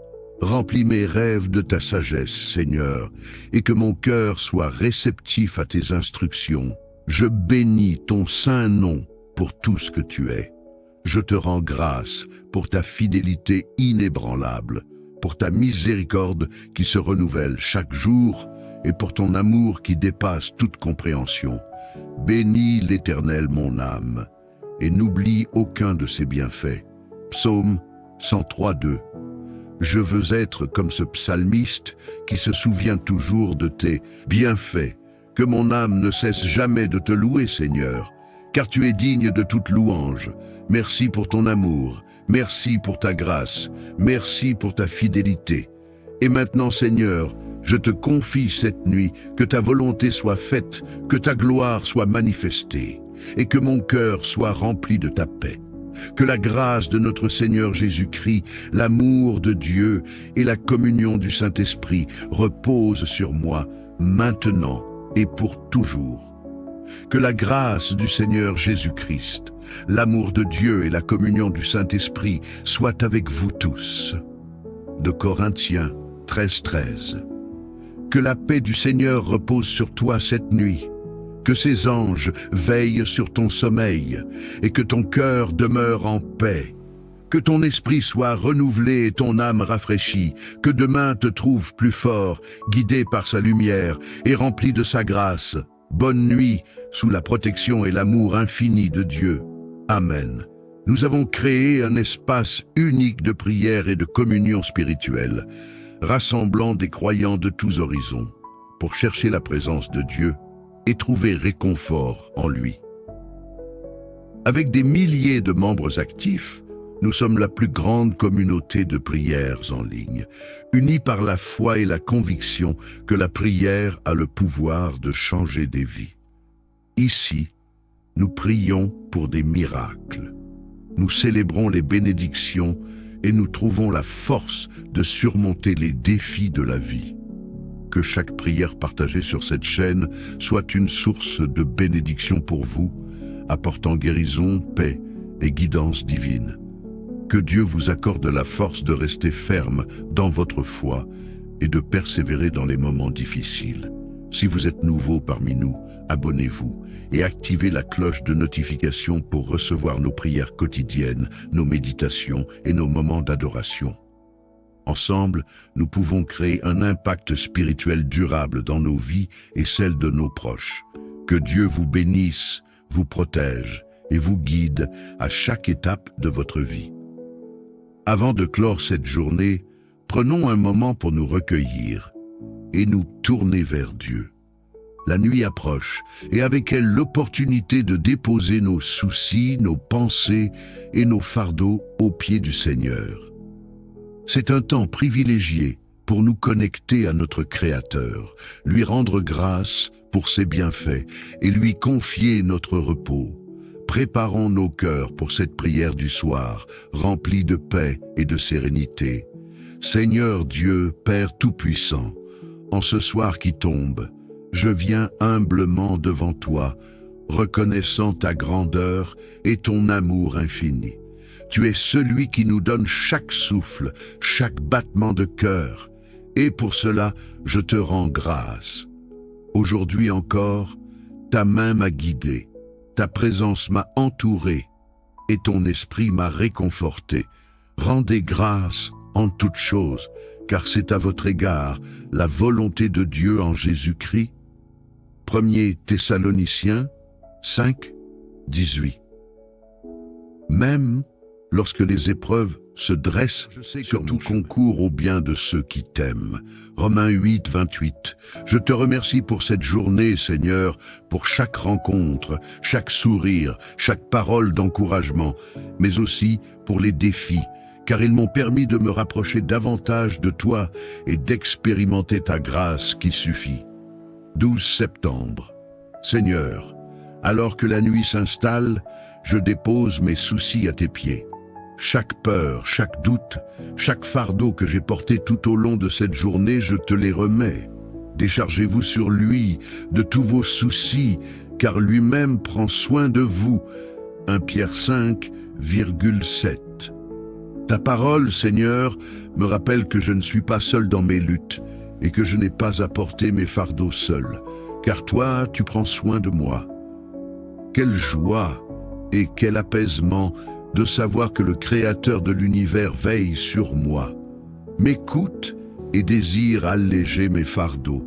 Remplis mes rêves de ta sagesse, Seigneur, et que mon cœur soit réceptif à tes instructions. Je bénis ton saint nom pour tout ce que tu es. Je te rends grâce pour ta fidélité inébranlable, pour ta miséricorde qui se renouvelle chaque jour et pour ton amour qui dépasse toute compréhension. Bénis l'Éternel mon âme et n'oublie aucun de ses bienfaits. Psaume 103:2. Je veux être comme ce psalmiste qui se souvient toujours de tes bienfaits. Que mon âme ne cesse jamais de te louer, Seigneur, car tu es digne de toute louange. Merci pour ton amour, merci pour ta grâce, merci pour ta fidélité. Et maintenant, Seigneur, je te confie cette nuit que ta volonté soit faite, que ta gloire soit manifestée, et que mon cœur soit rempli de ta paix. Que la grâce de notre Seigneur Jésus-Christ, l'amour de Dieu et la communion du Saint-Esprit reposent sur moi maintenant et pour toujours. Que la grâce du Seigneur Jésus-Christ, l'amour de Dieu et la communion du Saint-Esprit soient avec vous tous. De Corinthiens 13:13. Que la paix du Seigneur repose sur toi cette nuit. Que ses anges veillent sur ton sommeil et que ton cœur demeure en paix. Que ton esprit soit renouvelé et ton âme rafraîchie. Que demain te trouve plus fort, guidé par sa lumière et rempli de sa grâce. Bonne nuit, sous la protection et l'amour infini de Dieu. Amen. Nous avons créé un espace unique de prière et de communion spirituelle, rassemblant des croyants de tous horizons, pour chercher la présence de Dieu et trouver réconfort en lui. Avec des milliers de membres actifs, nous sommes la plus grande communauté de prières en ligne, unis par la foi et la conviction que la prière a le pouvoir de changer des vies. Ici, nous prions pour des miracles. Nous célébrons les bénédictions et nous trouvons la force de surmonter les défis de la vie. Que chaque prière partagée sur cette chaîne soit une source de bénédiction pour vous, apportant guérison, paix et guidance divine. Que Dieu vous accorde la force de rester ferme dans votre foi et de persévérer dans les moments difficiles. Si vous êtes nouveau parmi nous, abonnez-vous et activez la cloche de notification pour recevoir nos prières quotidiennes, nos méditations et nos moments d'adoration. Ensemble, nous pouvons créer un impact spirituel durable dans nos vies et celles de nos proches. Que Dieu vous bénisse, vous protège et vous guide à chaque étape de votre vie. Avant de clore cette journée, prenons un moment pour nous recueillir et nous tourner vers Dieu. La nuit approche et avec elle l'opportunité de déposer nos soucis, nos pensées et nos fardeaux aux pieds du Seigneur. C'est un temps privilégié pour nous connecter à notre Créateur, lui rendre grâce pour ses bienfaits et lui confier notre repos. Préparons nos cœurs pour cette prière du soir, remplie de paix et de sérénité. Seigneur Dieu, Père Tout-Puissant, en ce soir qui tombe, je viens humblement devant toi, reconnaissant ta grandeur et ton amour infini. Tu es celui qui nous donne chaque souffle, chaque battement de cœur, et pour cela, je te rends grâce. Aujourd'hui encore, ta main m'a guidé, ta présence m'a entouré, et ton esprit m'a réconforté. Rendez grâce en toutes choses, car c'est à votre égard la volonté de Dieu en Jésus-Christ. 1er Thessaloniciens 5, 18. Même lorsque les épreuves se dressent, surtout concours au bien de ceux qui t'aiment. Romains 8, 28. Je te remercie pour cette journée, Seigneur, pour chaque rencontre, chaque sourire, chaque parole d'encouragement, mais aussi pour les défis, car ils m'ont permis de me rapprocher davantage de toi et d'expérimenter ta grâce qui suffit. 12 septembre. Seigneur, alors que la nuit s'installe, je dépose mes soucis à tes pieds. Chaque peur, chaque doute, chaque fardeau que j'ai porté tout au long de cette journée, je te les remets. Déchargez-vous sur lui de tous vos soucis, car lui-même prend soin de vous. 1 Pierre 5, 7. Ta parole, Seigneur, me rappelle que je ne suis pas seul dans mes luttes et que je n'ai pas à porter mes fardeaux seul, car toi, tu prends soin de moi. Quelle joie et quel apaisement de savoir que le Créateur de l'univers veille sur moi, m'écoute et désire alléger mes fardeaux.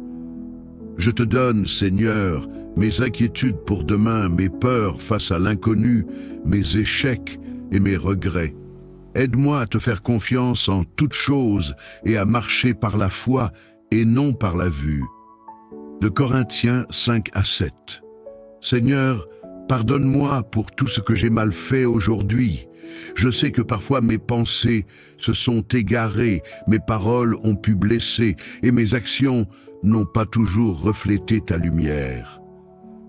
Je te donne, Seigneur, mes inquiétudes pour demain, mes peurs face à l'inconnu, mes échecs et mes regrets. Aide-moi à te faire confiance en toutes choses et à marcher par la foi et non par la vue. De Corinthiens 5 à 7. Seigneur, pardonne-moi pour tout ce que j'ai mal fait aujourd'hui. Je sais que parfois mes pensées se sont égarées, mes paroles ont pu blesser et mes actions n'ont pas toujours reflété ta lumière.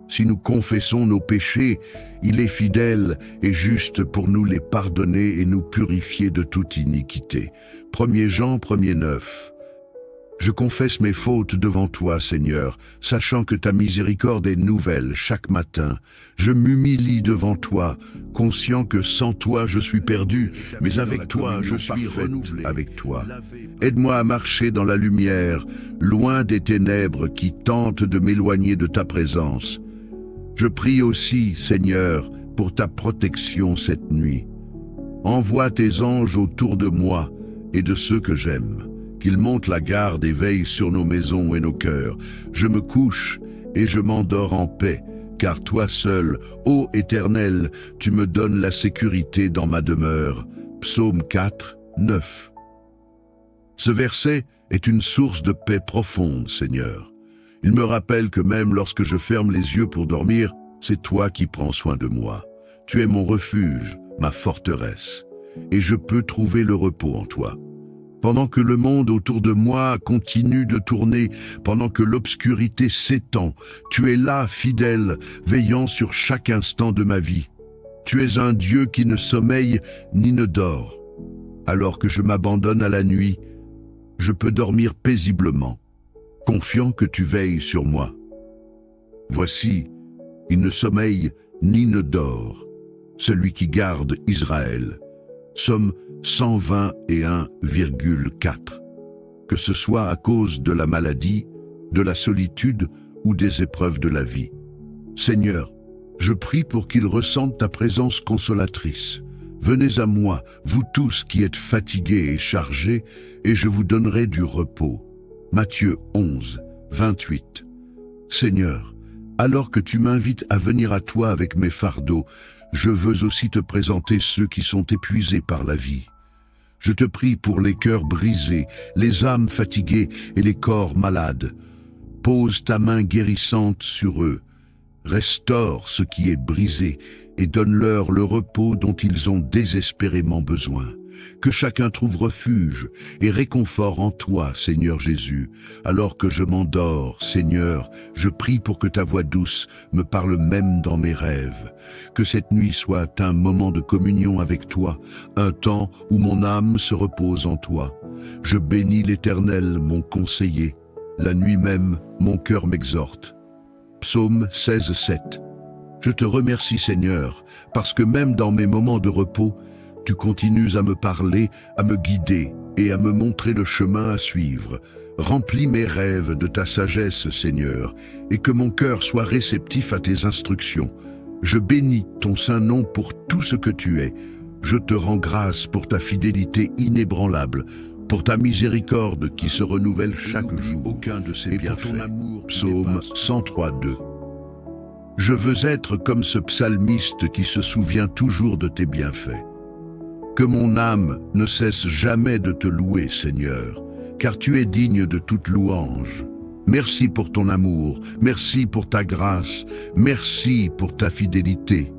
Si nous confessons nos péchés, il est fidèle et juste pour nous les pardonner et nous purifier de toute iniquité. 1 Jean 1,9. Je confesse mes fautes devant toi, Seigneur, sachant que ta miséricorde est nouvelle chaque matin. Je m'humilie devant toi, conscient que sans toi je suis perdu, mais avec toi je suis renouvelé avec toi. Aide-moi à marcher dans la lumière, loin des ténèbres qui tentent de m'éloigner de ta présence. Je prie aussi, Seigneur, pour ta protection cette nuit. Envoie tes anges autour de moi et de ceux que j'aime. Qu'ils montent la garde et veillent sur nos maisons et nos cœurs. Je me couche et je m'endors en paix, car toi seul, ô Éternel, tu me donnes la sécurité dans ma demeure. Psaume 4, 9. Ce verset est une source de paix profonde, Seigneur. Il me rappelle que même lorsque je ferme les yeux pour dormir, c'est toi qui prends soin de moi. Tu es mon refuge, ma forteresse, et je peux trouver le repos en toi. Pendant que le monde autour de moi continue de tourner, pendant que l'obscurité s'étend, tu es là, fidèle, veillant sur chaque instant de ma vie. Tu es un Dieu qui ne sommeille ni ne dort. Alors que je m'abandonne à la nuit, je peux dormir paisiblement, confiant que tu veilles sur moi. Voici, il ne sommeille ni ne dort, celui qui garde Israël. Psaume 121,4. Que ce soit à cause de la maladie, de la solitude ou des épreuves de la vie. Seigneur, je prie pour qu'ils ressentent ta présence consolatrice. Venez à moi, vous tous qui êtes fatigués et chargés, et je vous donnerai du repos. Matthieu 11, 28. Seigneur, alors que tu m'invites à venir à toi avec mes fardeaux, je veux aussi te présenter ceux qui sont épuisés par la vie. Je te prie pour les cœurs brisés, les âmes fatiguées et les corps malades. Pose ta main guérissante sur eux. Restaure ce qui est brisé et donne-leur le repos dont ils ont désespérément besoin. Que chacun trouve refuge et réconfort en toi, Seigneur Jésus. Alors que je m'endors, Seigneur, je prie pour que ta voix douce me parle même dans mes rêves. Que cette nuit soit un moment de communion avec toi, un temps où mon âme se repose en toi. Je bénis l'Éternel, mon conseiller. La nuit même, mon cœur m'exhorte. Psaume 16, 7. Je te remercie, Seigneur, parce que même dans mes moments de repos, tu continues à me parler, à me guider et à me montrer le chemin à suivre. Remplis mes rêves de ta sagesse, Seigneur, et que mon cœur soit réceptif à tes instructions. Je bénis ton saint nom pour tout ce que tu es. Je te rends grâce pour ta fidélité inébranlable. pour ta miséricorde qui se renouvelle chaque jour, aucun de ses bienfaits. Psaume 103:2. Je veux être comme ce psalmiste qui se souvient toujours de tes bienfaits. Que mon âme ne cesse jamais de te louer, Seigneur, car tu es digne de toute louange. Merci pour ton amour, merci pour ta grâce, merci pour ta fidélité.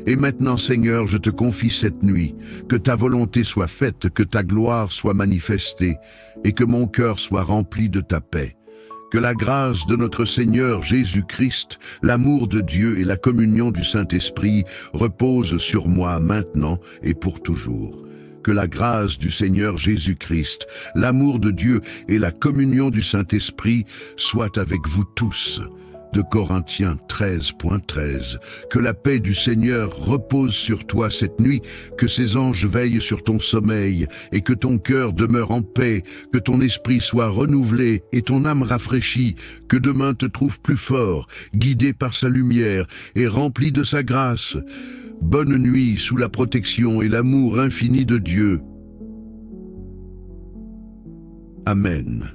Et maintenant, Seigneur, je te confie cette nuit, que ta volonté soit faite, que ta gloire soit manifestée, et que mon cœur soit rempli de ta paix. Que la grâce de notre Seigneur Jésus-Christ, l'amour de Dieu et la communion du Saint-Esprit reposent sur moi maintenant et pour toujours. Que la grâce du Seigneur Jésus-Christ, l'amour de Dieu et la communion du Saint-Esprit soient avec vous tous. De Corinthiens 13.13. Que la paix du Seigneur repose sur toi cette nuit, que ses anges veillent sur ton sommeil et que ton cœur demeure en paix, que ton esprit soit renouvelé et ton âme rafraîchie, que demain te trouve plus fort, guidé par sa lumière et rempli de sa grâce. Bonne nuit sous la protection et l'amour infini de Dieu. Amen.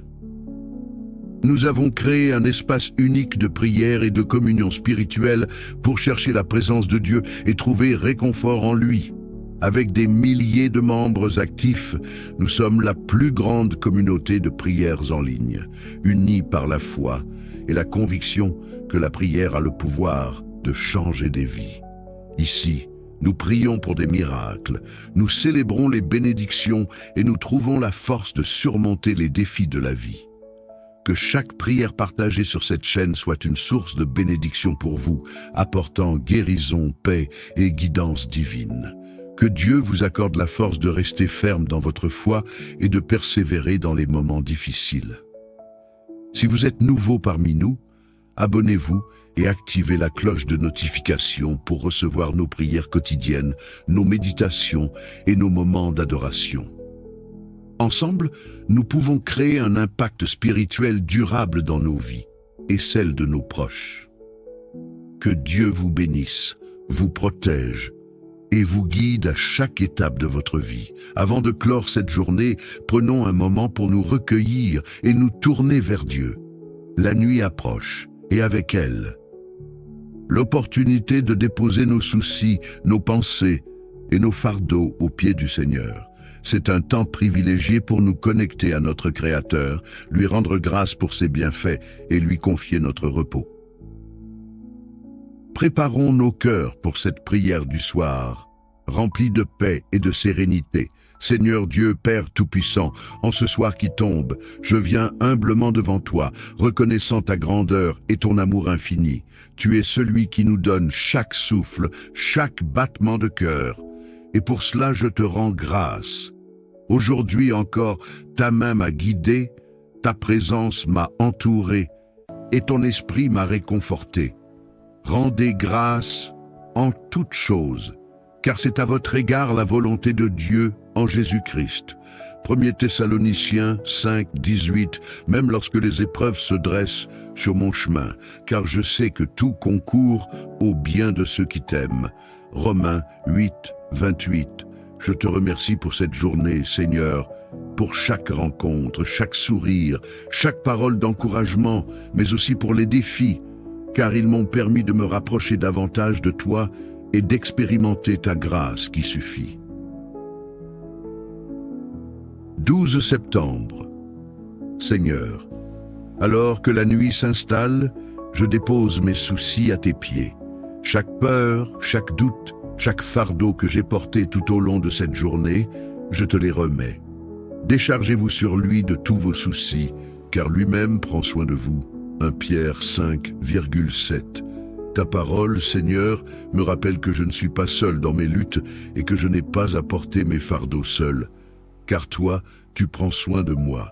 Nous avons créé un espace unique de prière et de communion spirituelle pour chercher la présence de Dieu et trouver réconfort en lui. Avec des milliers de membres actifs, nous sommes la plus grande communauté de prières en ligne, unis par la foi et la conviction que la prière a le pouvoir de changer des vies. Ici, nous prions pour des miracles, nous célébrons les bénédictions et nous trouvons la force de surmonter les défis de la vie. Que chaque prière partagée sur cette chaîne soit une source de bénédiction pour vous, apportant guérison, paix et guidance divine. Que Dieu vous accorde la force de rester ferme dans votre foi et de persévérer dans les moments difficiles. Si vous êtes nouveau parmi nous, abonnez-vous et activez la cloche de notification pour recevoir nos prières quotidiennes, nos méditations et nos moments d'adoration. Ensemble, nous pouvons créer un impact spirituel durable dans nos vies et celle de nos proches. Que Dieu vous bénisse, vous protège et vous guide à chaque étape de votre vie. Avant de clore cette journée, prenons un moment pour nous recueillir et nous tourner vers Dieu. La nuit approche et avec elle, l'opportunité de déposer nos soucis, nos pensées et nos fardeaux aux pieds du Seigneur. C'est un temps privilégié pour nous connecter à notre Créateur, lui rendre grâce pour ses bienfaits et lui confier notre repos. Préparons nos cœurs pour cette prière du soir, remplie de paix et de sérénité. Seigneur Dieu, Père Tout-Puissant, en ce soir qui tombe, je viens humblement devant toi, reconnaissant ta grandeur et ton amour infini. Tu es celui qui nous donne chaque souffle, chaque battement de cœur. Et pour cela, je te rends grâce. Aujourd'hui encore, ta main m'a guidé, ta présence m'a entouré, et ton esprit m'a réconforté. Rendez grâce en toutes choses, car c'est à votre égard la volonté de Dieu en Jésus-Christ. 1 Thessaloniciens 5:18, même lorsque les épreuves se dressent sur mon chemin, car je sais que tout concourt au bien de ceux qui t'aiment. Romains 8:28. Je te remercie pour cette journée, Seigneur, pour chaque rencontre, chaque sourire, chaque parole d'encouragement, mais aussi pour les défis, car ils m'ont permis de me rapprocher davantage de toi et d'expérimenter ta grâce qui suffit. 12 septembre. Seigneur, alors que la nuit s'installe, je dépose mes soucis à tes pieds. Chaque peur, chaque doute, chaque fardeau que j'ai porté tout au long de cette journée, je te les remets. Déchargez-vous sur lui de tous vos soucis, car lui-même prend soin de vous. 1 Pierre 5,7. Ta parole, Seigneur, me rappelle que je ne suis pas seul dans mes luttes et que je n'ai pas à porter mes fardeaux seul. Car toi, tu prends soin de moi.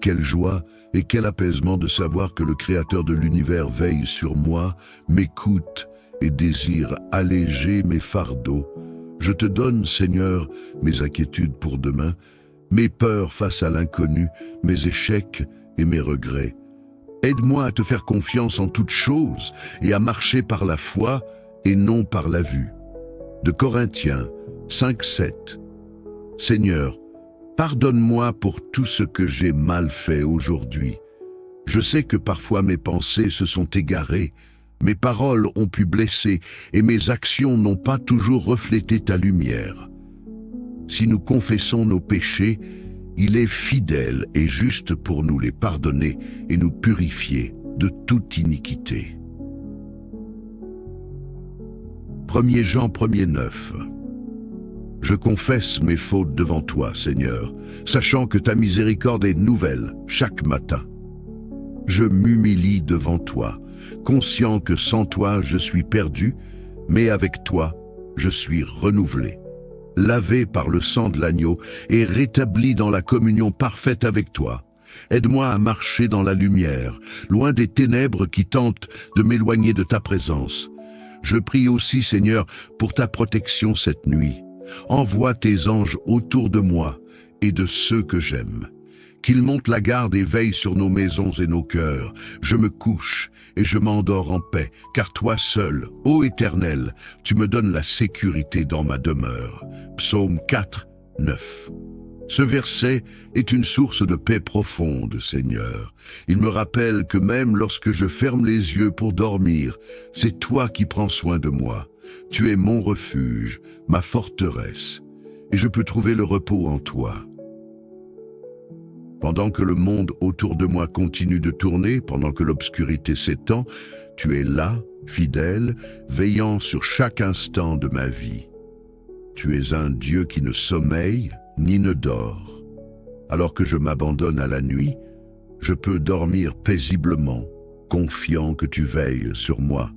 Quelle joie et quel apaisement de savoir que le Créateur de l'univers veille sur moi, m'écoute et désire alléger mes fardeaux. Je te donne, Seigneur, mes inquiétudes pour demain, mes peurs face à l'inconnu, mes échecs et mes regrets. Aide-moi à te faire confiance en toutes choses et à marcher par la foi et non par la vue. De Corinthiens 5:7. Seigneur, Pardonne-moi pour tout ce que j'ai mal fait aujourd'hui. Je sais que parfois mes pensées se sont égarées, mes paroles ont pu blesser et mes actions n'ont pas toujours reflété ta lumière. Si nous confessons nos péchés, il est fidèle et juste pour nous les pardonner et nous purifier de toute iniquité. 1 Jean 1,9. Je confesse mes fautes devant toi, Seigneur, sachant que ta miséricorde est nouvelle chaque matin. Je m'humilie devant toi, conscient que sans toi je suis perdu, mais avec toi je suis renouvelé, lavé par le sang de l'agneau et rétabli dans la communion parfaite avec toi. Aide-moi à marcher dans la lumière, loin des ténèbres qui tentent de m'éloigner de ta présence. Je prie aussi, Seigneur, pour ta protection cette nuit. Envoie tes anges autour de moi et de ceux que j'aime. Qu'ils montent la garde et veillent sur nos maisons et nos cœurs. Je me couche et je m'endors en paix, car toi seul, ô Éternel, tu me donnes la sécurité dans ma demeure. Psaume 4, 9. Ce verset est une source de paix profonde, Seigneur. Il me rappelle que même lorsque je ferme les yeux pour dormir, c'est toi qui prends soin de moi. Tu es mon refuge, ma forteresse, et je peux trouver le repos en toi. Pendant que le monde autour de moi continue de tourner, pendant que l'obscurité s'étend, tu es là, fidèle, veillant sur chaque instant de ma vie. Tu es un Dieu qui ne sommeille ni ne dort. Alors que je m'abandonne à la nuit, je peux dormir paisiblement, confiant que tu veilles sur moi.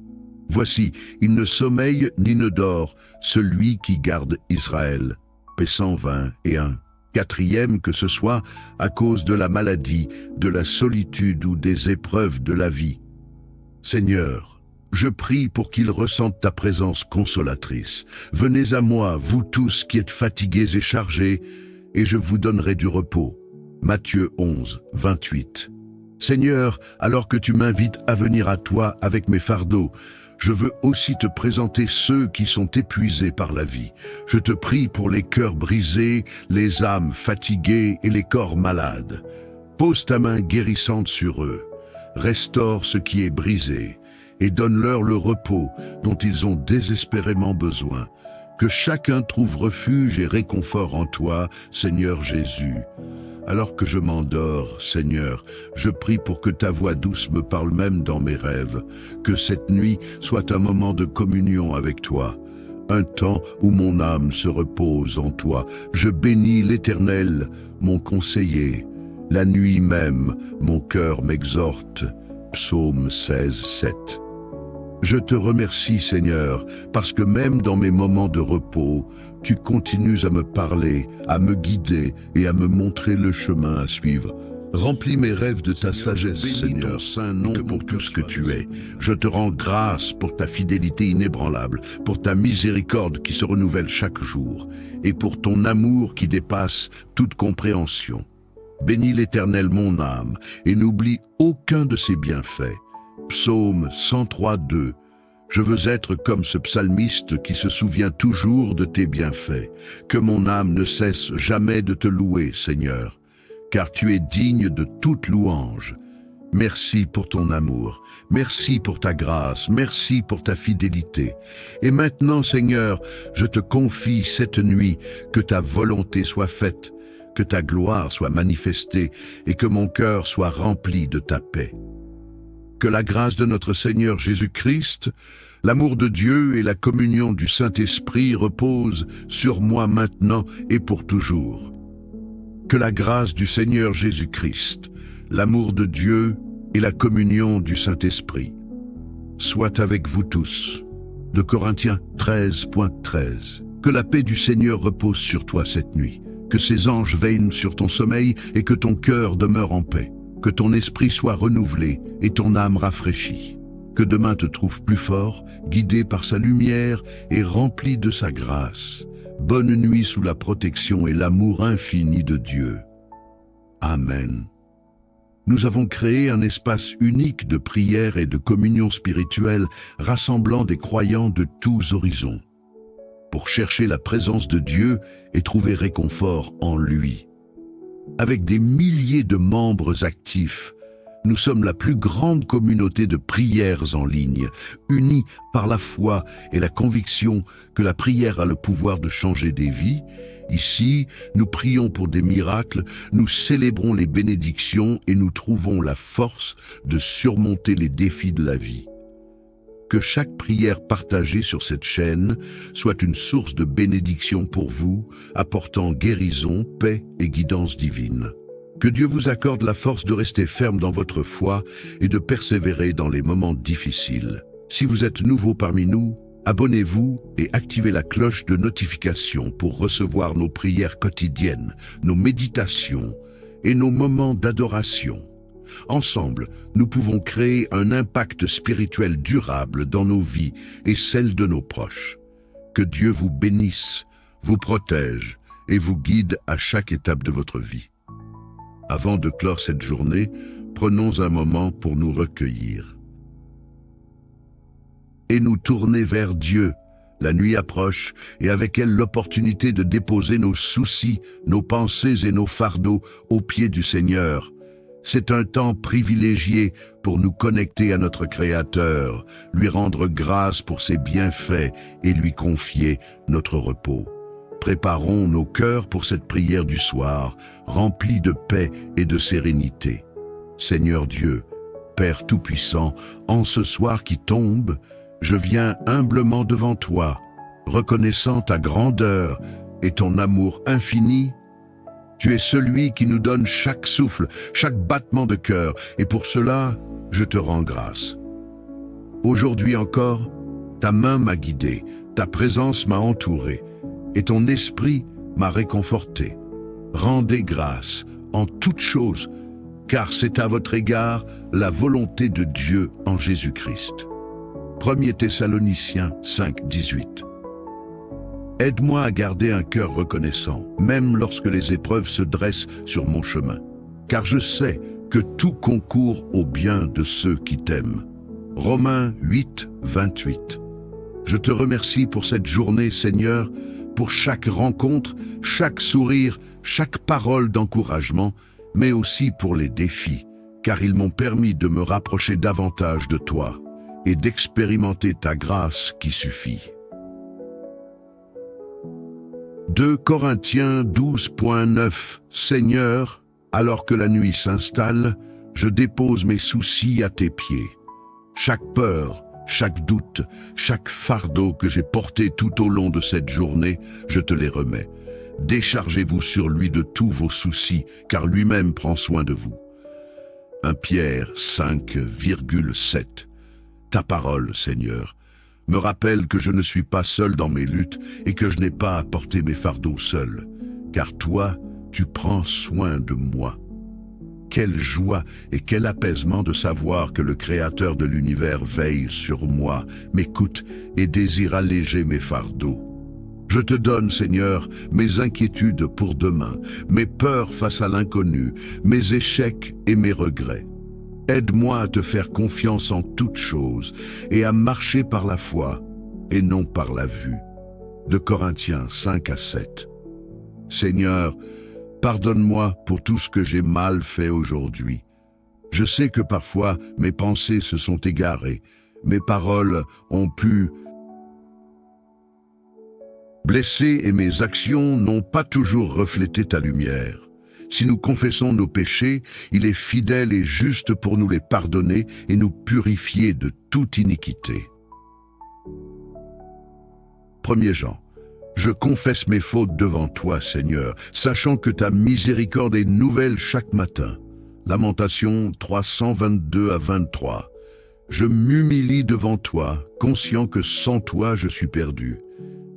Voici, il ne sommeille ni ne dort, celui qui garde Israël. Paie 121. Quatrième, que ce soit à cause de la maladie, de la solitude ou des épreuves de la vie. Seigneur, je prie pour qu'ils ressentent ta présence consolatrice. Venez à moi, vous tous qui êtes fatigués et chargés, et je vous donnerai du repos. Matthieu 11, 28. Seigneur, alors que tu m'invites à venir à toi avec mes fardeaux, je veux aussi te présenter ceux qui sont épuisés par la vie. Je te prie pour les cœurs brisés, les âmes fatiguées et les corps malades. Pose ta main guérissante sur eux. Restaure ce qui est brisé et donne-leur le repos dont ils ont désespérément besoin. Que chacun trouve refuge et réconfort en toi, Seigneur Jésus. Alors que je m'endors, Seigneur, je prie pour que ta voix douce me parle même dans mes rêves, que cette nuit soit un moment de communion avec toi, un temps où mon âme se repose en toi. Je bénis l'Éternel, mon conseiller. La nuit même, mon cœur m'exhorte. Psaume 16, 7. Je te remercie, Seigneur, parce que même dans mes moments de repos, tu continues à me parler, à me guider et à me montrer le chemin à suivre. Remplis mes rêves de ta sagesse, Seigneur, saint nom pour tout ce que tu es. Je te rends grâce pour ta fidélité inébranlable, pour ta miséricorde qui se renouvelle chaque jour, et pour ton amour qui dépasse toute compréhension. Bénis l'Éternel mon âme, et n'oublie aucun de ses bienfaits. Psaume 103, 2. Je veux être comme ce psalmiste qui se souvient toujours de tes bienfaits. Que mon âme ne cesse jamais de te louer, Seigneur, car tu es digne de toute louange. Merci pour ton amour, merci pour ta grâce, merci pour ta fidélité. Et maintenant, Seigneur, je te confie cette nuit, que ta volonté soit faite, que ta gloire soit manifestée et que mon cœur soit rempli de ta paix. Que la grâce de notre Seigneur Jésus-Christ, l'amour de Dieu et la communion du Saint-Esprit reposent sur moi maintenant et pour toujours. Que la grâce du Seigneur Jésus-Christ, l'amour de Dieu et la communion du Saint-Esprit soient avec vous tous. De Corinthiens 13.13. Que la paix du Seigneur repose sur toi cette nuit. Que ses anges veillent sur ton sommeil et que ton cœur demeure en paix. Que ton esprit soit renouvelé et ton âme rafraîchie. Que demain te trouve plus fort, guidé par sa lumière et rempli de sa grâce. Bonne nuit sous la protection et l'amour infini de Dieu. Amen. Nous avons créé un espace unique de prière et de communion spirituelle rassemblant des croyants de tous horizons, pour chercher la présence de Dieu et trouver réconfort en lui. Avec des milliers de membres actifs, nous sommes la plus grande communauté de prières en ligne, unis par la foi et la conviction que la prière a le pouvoir de changer des vies. Ici, nous prions pour des miracles, nous célébrons les bénédictions et nous trouvons la force de surmonter les défis de la vie. Que chaque prière partagée sur cette chaîne soit une source de bénédiction pour vous, apportant guérison, paix et guidance divine. Que Dieu vous accorde la force de rester ferme dans votre foi et de persévérer dans les moments difficiles. Si vous êtes nouveau parmi nous, abonnez-vous et activez la cloche de notification pour recevoir nos prières quotidiennes, nos méditations et nos moments d'adoration. Ensemble, nous pouvons créer un impact spirituel durable dans nos vies et celles de nos proches. Que Dieu vous bénisse, vous protège et vous guide à chaque étape de votre vie. Avant de clore cette journée, prenons un moment pour nous recueillir et nous tourner vers Dieu. La nuit approche et avec elle l'opportunité de déposer nos soucis, nos pensées et nos fardeaux aux pieds du Seigneur. C'est un temps privilégié pour nous connecter à notre Créateur, lui rendre grâce pour ses bienfaits et lui confier notre repos. Préparons nos cœurs pour cette prière du soir, remplie de paix et de sérénité. Seigneur Dieu, Père Tout-Puissant, en ce soir qui tombe, je viens humblement devant toi, reconnaissant ta grandeur et ton amour infini. Tu es celui qui nous donne chaque souffle, chaque battement de cœur, et pour cela, je te rends grâce. Aujourd'hui encore, ta main m'a guidé, ta présence m'a entouré, et ton esprit m'a réconforté. Rendez grâce en toutes choses, car c'est à votre égard la volonté de Dieu en Jésus-Christ. 1 Thessaloniciens 5, 18. Aide-moi à garder un cœur reconnaissant, même lorsque les épreuves se dressent sur mon chemin, car je sais que tout concourt au bien de ceux qui t'aiment. Romains 8, 28. Je te remercie pour cette journée, Seigneur, pour chaque rencontre, chaque sourire, chaque parole d'encouragement, mais aussi pour les défis, car ils m'ont permis de me rapprocher davantage de toi et d'expérimenter ta grâce qui suffit. 2 Corinthiens 12.9 Seigneur, alors que la nuit s'installe, je dépose mes soucis à tes pieds. Chaque peur, chaque doute, chaque fardeau que j'ai porté tout au long de cette journée, je te les remets. Déchargez-vous sur lui de tous vos soucis, car lui-même prend soin de vous. 1 Pierre 5,7 Ta parole, Seigneur, me rappelle que je ne suis pas seul dans mes luttes et que je n'ai pas à porter mes fardeaux seul, car toi, tu prends soin de moi. Quelle joie et quel apaisement de savoir que le Créateur de l'univers veille sur moi, m'écoute et désire alléger mes fardeaux. Je te donne, Seigneur, mes inquiétudes pour demain, mes peurs face à l'inconnu, mes échecs et mes regrets. Aide-moi à te faire confiance en toutes choses et à marcher par la foi et non par la vue. 2 Corinthiens 5-7. Seigneur, pardonne-moi pour tout ce que j'ai mal fait aujourd'hui. Je sais que parfois mes pensées se sont égarées, mes paroles ont pu blesser et mes actions n'ont pas toujours reflété ta lumière. Si nous confessons nos péchés, il est fidèle et juste pour nous les pardonner et nous purifier de toute iniquité. 1 Jean. Je confesse mes fautes devant toi, Seigneur, sachant que ta miséricorde est nouvelle chaque matin. Lamentation 322-23. Je m'humilie devant toi, conscient que sans toi je suis perdu.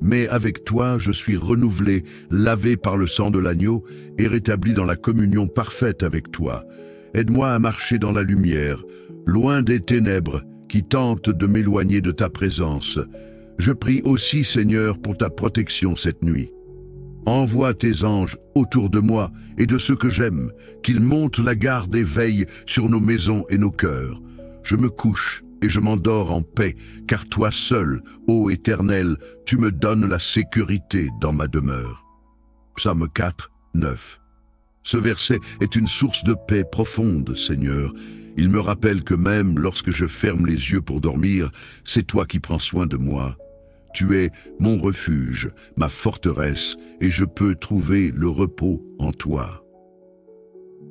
Mais avec toi, je suis renouvelé, lavé par le sang de l'agneau et rétabli dans la communion parfaite avec toi. Aide-moi à marcher dans la lumière, loin des ténèbres qui tentent de m'éloigner de ta présence. Je prie aussi, Seigneur, pour ta protection cette nuit. Envoie tes anges autour de moi et de ceux que j'aime, qu'ils montent la garde et veillent sur nos maisons et nos cœurs. Je me couche et je m'endors en paix, car toi seul, ô Éternel, tu me donnes la sécurité dans ma demeure. Psaume 4, 9. Ce verset est une source de paix profonde, Seigneur. Il me rappelle que même lorsque je ferme les yeux pour dormir, c'est toi qui prends soin de moi. Tu es mon refuge, ma forteresse, et je peux trouver le repos en toi.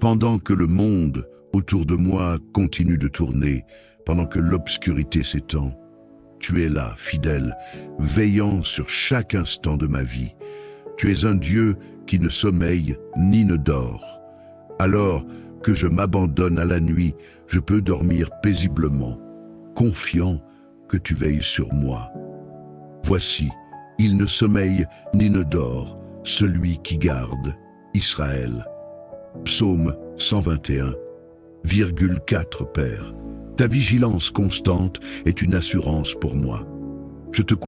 Pendant que le monde autour de moi continue de tourner, pendant que l'obscurité s'étend, tu es là, fidèle, veillant sur chaque instant de ma vie. Tu es un Dieu qui ne sommeille ni ne dort. Alors que je m'abandonne à la nuit, je peux dormir paisiblement, confiant que tu veilles sur moi. Voici, il ne sommeille ni ne dort, celui qui garde Israël. Psaume 121, 4 Père. Ta vigilance constante est une assurance pour moi. Je te